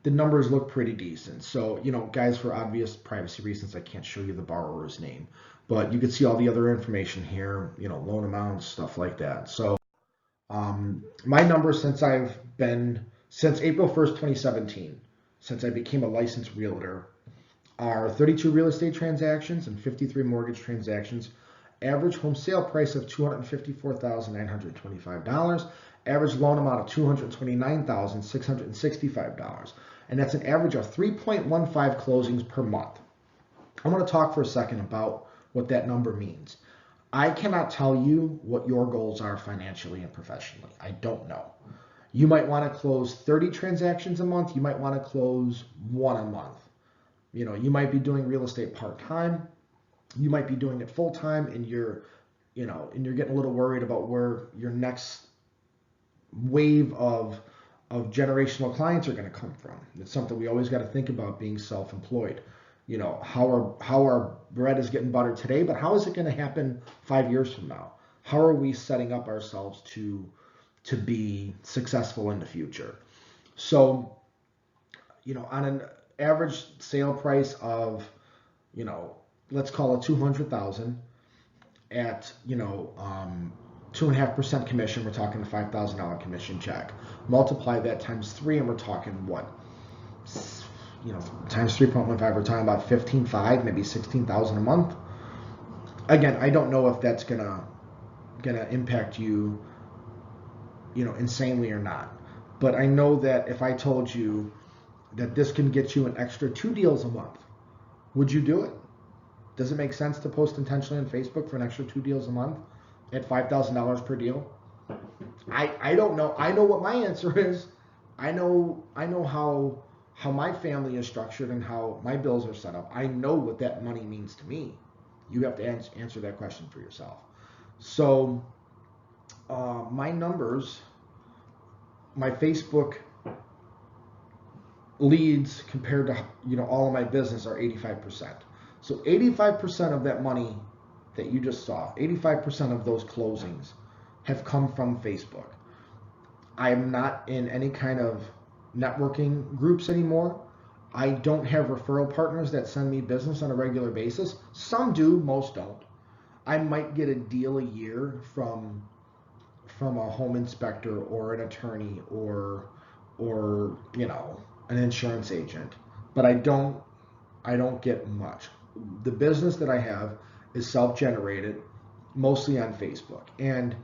the numbers look pretty decent. So, guys, for obvious privacy reasons, I can't show you the borrower's name, but you can see all the other information here, loan amounts, stuff like that. So, my numbers since April 1st, 2017, since I became a licensed realtor, are 32 real estate transactions and 53 mortgage transactions. Average home sale price of $254,925. Average loan amount of $229,665. And that's an average of 3.15 closings per month. I want to talk for a second about what that number means. I cannot tell you what your goals are financially and professionally. I don't know. You might want to close 30 transactions a month. You might want to close one a month. You might be doing real estate part-time. You might be doing it full-time, and you're getting a little worried about where your next wave of generational clients are going to come from. It's something we always got to think about, being self-employed. How our bread is getting buttered today, but how is it going to happen 5 years from now? How are we setting up ourselves to be successful in the future? So, on an average sale price of, let's call it 200,000 at, 2.5% commission, we're talking a $5,000 commission check. Multiply that times 3, and we're talking what? Times 3.15, we're talking about 15.5, maybe 16,000 a month. Again, I don't know if that's gonna impact you, insanely or not. But I know that if I told you that this can get you an extra 2 deals a month, would you do it? Does it make sense to post intentionally on Facebook for an extra 2 deals a month at $5,000 per deal? I don't know. I know what my answer is. I know how my family is structured and how my bills are set up. I know what that money means to me. You have to answer that question for yourself. So my numbers, my Facebook leads compared to all of my business are 85%. So 85% of that money that you just saw, 85% of those closings have come from Facebook. I am not in any kind of networking groups anymore. I don't have referral partners that send me business on a regular basis. Some do, most don't. I might get a deal a year from a home inspector or an attorney or an insurance agent, but I don't get much. The business that I have is self-generated, mostly on Facebook, and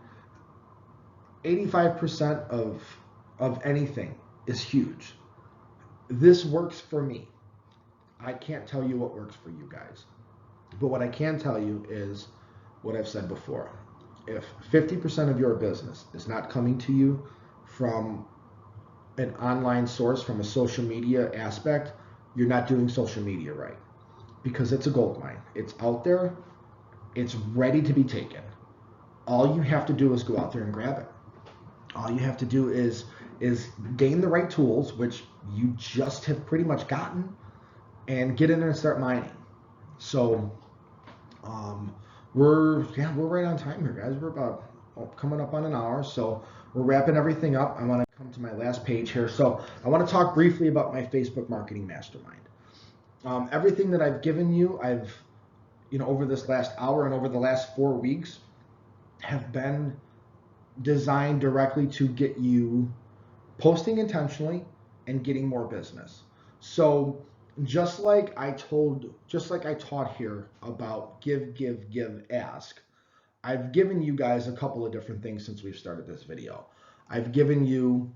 85% of anything is huge. This works for me. I can't tell you what works for you guys, but what I can tell you is what I've said before. If 50% of your business is not coming to you from an online source, from a social media aspect, you're not doing social media right, because it's a gold mine. It's out there. It's ready to be taken. All you have to do is go out there and grab it. All you have to do is gain the right tools, which you just have pretty much gotten, and get in there and start mining. So we're right on time here, guys. We're about coming up on an hour, so we're wrapping everything up. I want to come to my last page here. So I want to talk briefly about my Facebook Marketing Mastermind. Everything that I've given you, I've over this last hour and over the last 4 weeks, have been designed directly to get you posting intentionally and getting more business. So just like I taught here about give, ask, I've given you guys a couple of different things since we've started this video. I've given you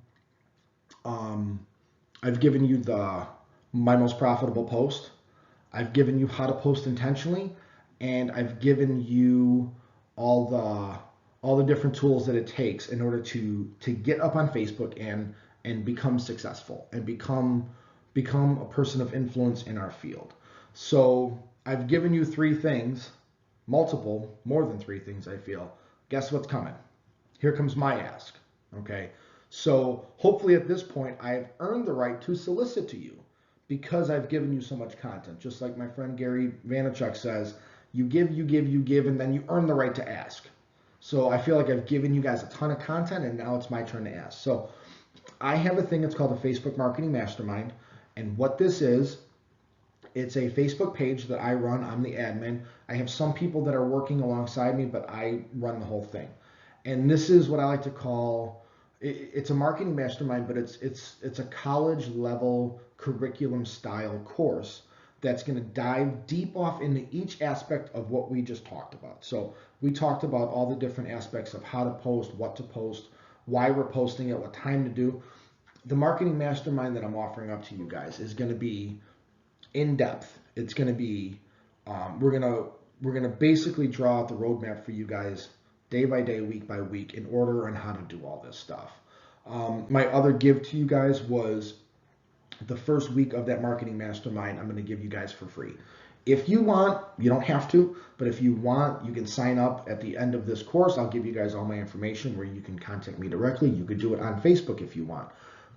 my most profitable post. I've given you how to post intentionally, and I've given you all the different tools that it takes in order to get up on Facebook and become successful and become a person of influence in our field. So I've given you 3 things, more than 3 things, I feel. Guess what's coming? Here comes my ask. Okay. So hopefully at this point I've earned the right to solicit to you, because I've given you so much content. Just like my friend Gary Vaynerchuk says, You give, you give, you give, and then you earn the right to ask. So I feel like I've given you guys a ton of content, and now it's my turn to ask. So I have a thing that's called the Facebook Marketing Mastermind. And what this is, it's a Facebook page that I run. I'm the admin. I have some people that are working alongside me, but I run the whole thing. And this is what I like to call, it's a marketing mastermind, but it's a college level curriculum style course that's going to dive deep off into each aspect of what we just talked about. So we talked about all the different aspects of how to post, what to post, why we're posting it, what time to do. The marketing mastermind that I'm offering up to you guys is going to be in depth. It's going to be, we're going to basically draw out the roadmap for you guys day by day, week by week, in order on how to do all this stuff. My other give to you guys was the first week of that marketing mastermind. I'm going to give you guys for free. If you want, you don't have to, but if you want, you can sign up at the end of this course. I'll give you guys all my information where you can contact me directly. You could do it on Facebook if you want,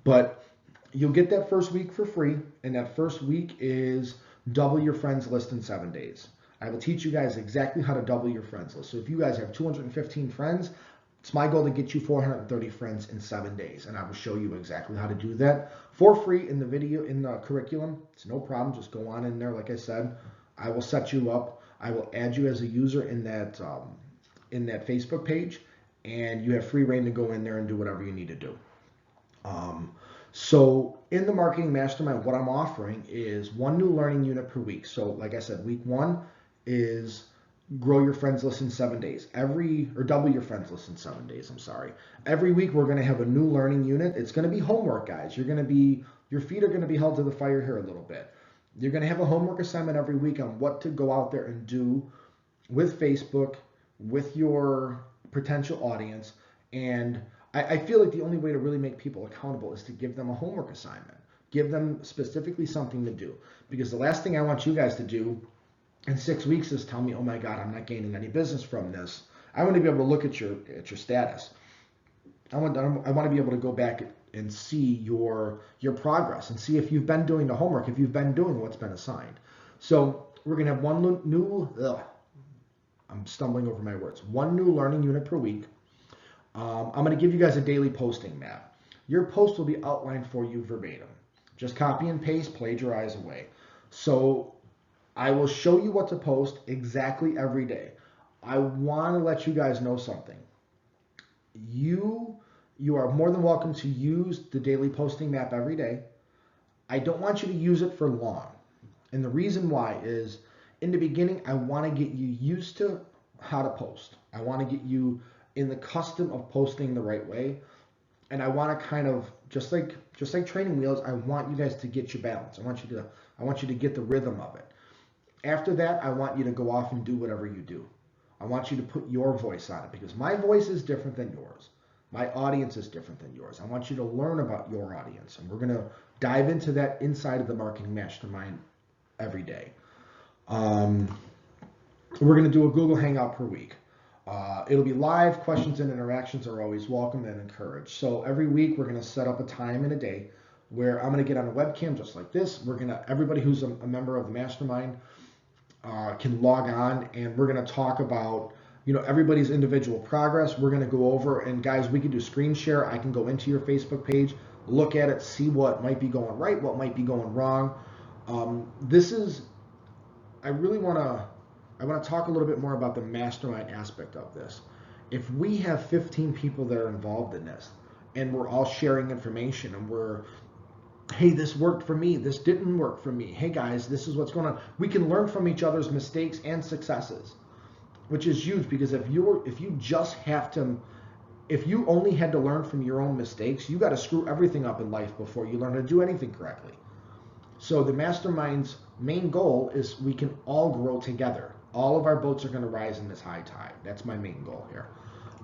but you'll get that first week for free. And that first week is double your friends list in 7 days. I will teach you guys exactly how to double your friends list. So if you guys have 215 friends, it's my goal to get you 430 friends in 7 days. And I will show you exactly how to do that for free in the video, in the curriculum. It's no problem. Just go on in there. Like I said, I will set you up. I will add you as a user in that Facebook page, and you have free reign to go in there and do whatever you need to do. So in the marketing mastermind, what I'm offering is one new learning unit per week. So like I said, week 1 is grow your friends list in 7 days. Double your friends list in 7 days, I'm sorry. Every week we're going to have a new learning unit. It's going to be homework, guys. Your feet are going to be held to the fire here a little bit. You're going to have a homework assignment every week on what to go out there and do with Facebook, with your potential audience. And I feel like the only way to really make people accountable is to give them a homework assignment. Give them specifically something to do. Because the last thing I want you guys to do in 6 weeks is tell me, oh my God, I'm not gaining any business from this. I want to be able to look at your status. I want to be able to go back and see your progress and see if you've been doing the homework, if you've been doing what's been assigned. So we're going to have I'm stumbling over my words. One new learning unit per week. I'm going to give you guys a daily posting map. Your post will be outlined for you verbatim. Just copy and paste, plagiarize away. So I will show you what to post exactly every day. I want to let you guys know something. You are more than welcome to use the daily posting map every day. I don't want you to use it for long. And the reason why is, in the beginning, I want to get you used to how to post. I want to get you in the custom of posting the right way. And I want to kind of, just like training wheels, I want you guys to get your balance. I want you to get the rhythm of it. After that, I want you to go off and do whatever you do. I want you to put your voice on it, because my voice is different than yours. My audience is different than yours. I want you to learn about your audience, and we're going to dive into that inside of the Marketing Mastermind every day. We're going to do a Google Hangout per week. It'll be live. Questions and interactions are always welcome and encouraged. So every week we're going to set up a time in a day where I'm going to get on a webcam just like this. Everybody who's a member of the Mastermind can log on, and we're going to talk about everybody's individual progress. We're going to go over, and guys, we can do screen share. I can go into your Facebook page, look at it, see what might be going right, what might be going wrong. I want to talk a little bit more about the mastermind aspect of this. If we have 15 people that are involved in this, and we're all sharing information, and hey, this worked for me, this didn't work for me. Hey guys, this is what's going on. We can learn from each other's mistakes and successes, which is huge, because if you only had to learn from your own mistakes, you got to screw everything up in life before you learn to do anything correctly. So the Mastermind's main goal is we can all grow together. All of our boats are going to rise in this high tide. That's my main goal here.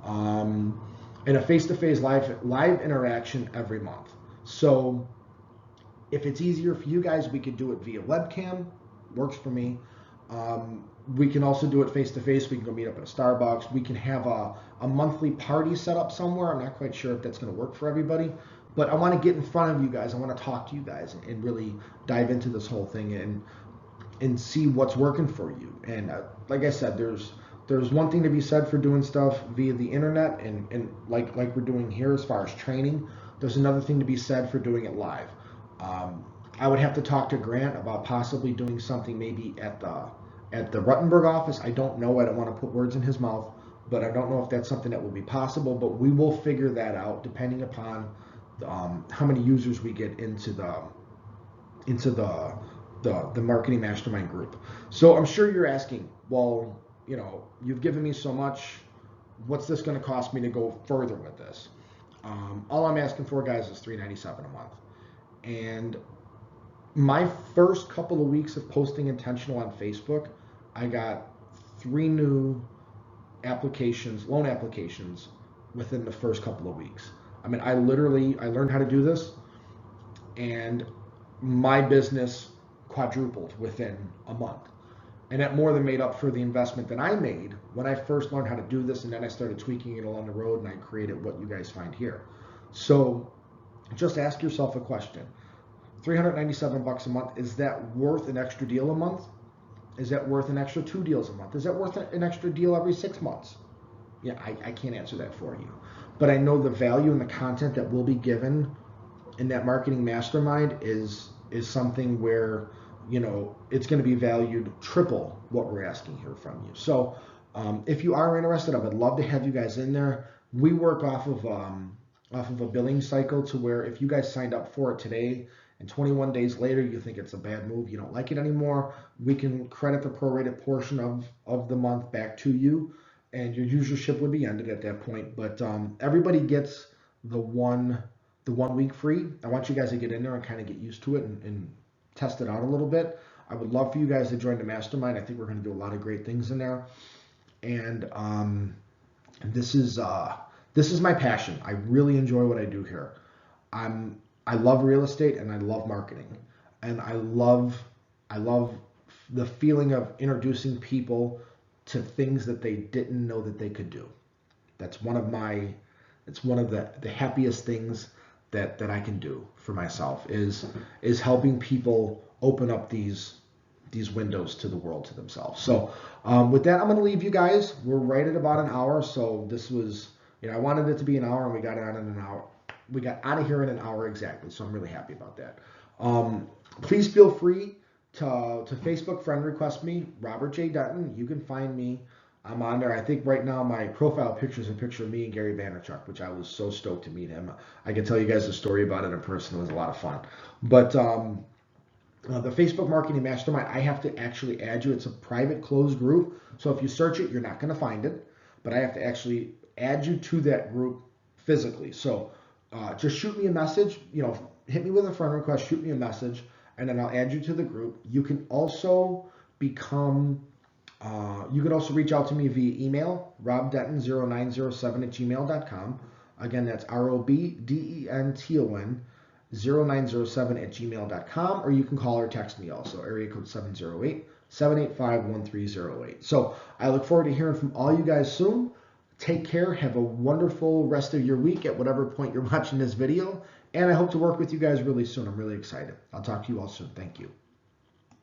And a face-to-face live interaction every month. So if it's easier for you guys, we could do it via webcam. Works for me. We can also do it face-to-face. We can go meet up at a Starbucks. We can have a monthly party set up somewhere. I'm not quite sure if that's going to work for everybody. But I want to get in front of you guys. I want to talk to you guys and really dive into this whole thing. And see what's working for you. And like I said, there's one thing to be said for doing stuff via the internet and like we're doing here as far as training. There's another thing to be said for doing it live. I would have to talk to Grant about possibly doing something maybe at the Ruttenberg office. I don't know. I don't want to put words in his mouth, but I don't know if that's something that will be possible. But we will figure that out depending upon how many users we get into the marketing mastermind group. So I'm sure you're asking, well, you've given me so much. What's this going to cost me to go further with this? All I'm asking for, guys, is $397 a month. And my first couple of weeks of posting intentional on Facebook, I got 3 new applications, loan applications, within the first couple of weeks. I mean, I learned how to do this, and my business quadrupled within a month. And that more than made up for the investment that I made when I first learned how to do this, and then I started tweaking it along the road, and I created what you guys find here. So just ask yourself a question. $397 a month, is that worth an extra deal a month? Is that worth an extra 2 deals a month? Is that worth an extra deal every 6 months? Yeah, I can't answer that for you. But I know the value and the content that will be given in that marketing mastermind is something where, it's going to be valued triple what we're asking here from you. So if you are interested, I would love to have you guys in there. We work off of a billing cycle to where if you guys signed up for it today and 21 days later you think it's a bad move, you don't like it anymore, we can credit the prorated portion of the month back to you, and your usership would be ended at that point. But everybody gets the one week free. I want you guys to get in there and kind of get used to it and test it out a little bit. I would love for you guys to join the mastermind. I think we're going to do a lot of great things in there. And this is my passion. I really enjoy what I do here. I love real estate and I love marketing, and I love the feeling of introducing people to things that they didn't know that they could do. It's one of the happiest things that I can do for myself is helping people open up these windows to the world, to themselves. So with that, I'm going to leave you guys. We're right at about an hour. So this was, I wanted it to be an hour, and we got it out in an hour. We got out of here in an hour exactly. So I'm really happy about that. Please feel free to Facebook friend request me, Robert J. Dutton. You can find me. I'm on there. I think right now my profile picture is a picture of me and Gary Vaynerchuk, which I was so stoked to meet him. I can tell you guys a story about it in person. It was a lot of fun. But the Facebook Marketing Mastermind, I have to actually add you. It's a private closed group. So if you search it, you're not going to find it. But I have to actually add you to that group physically. So just shoot me a message. Hit me with a friend request. Shoot me a message, and then I'll add you to the group. You can also become... you can also reach out to me via email, robdenton0907@gmail.com. Again, that's ROBDENTON 0907@gmail.com, or you can call or text me also, area code 708-785-1308. So I look forward to hearing from all you guys soon. Take care. Have a wonderful rest of your week at whatever point you're watching this video, and I hope to work with you guys really soon. I'm really excited. I'll talk to you all soon. Thank you.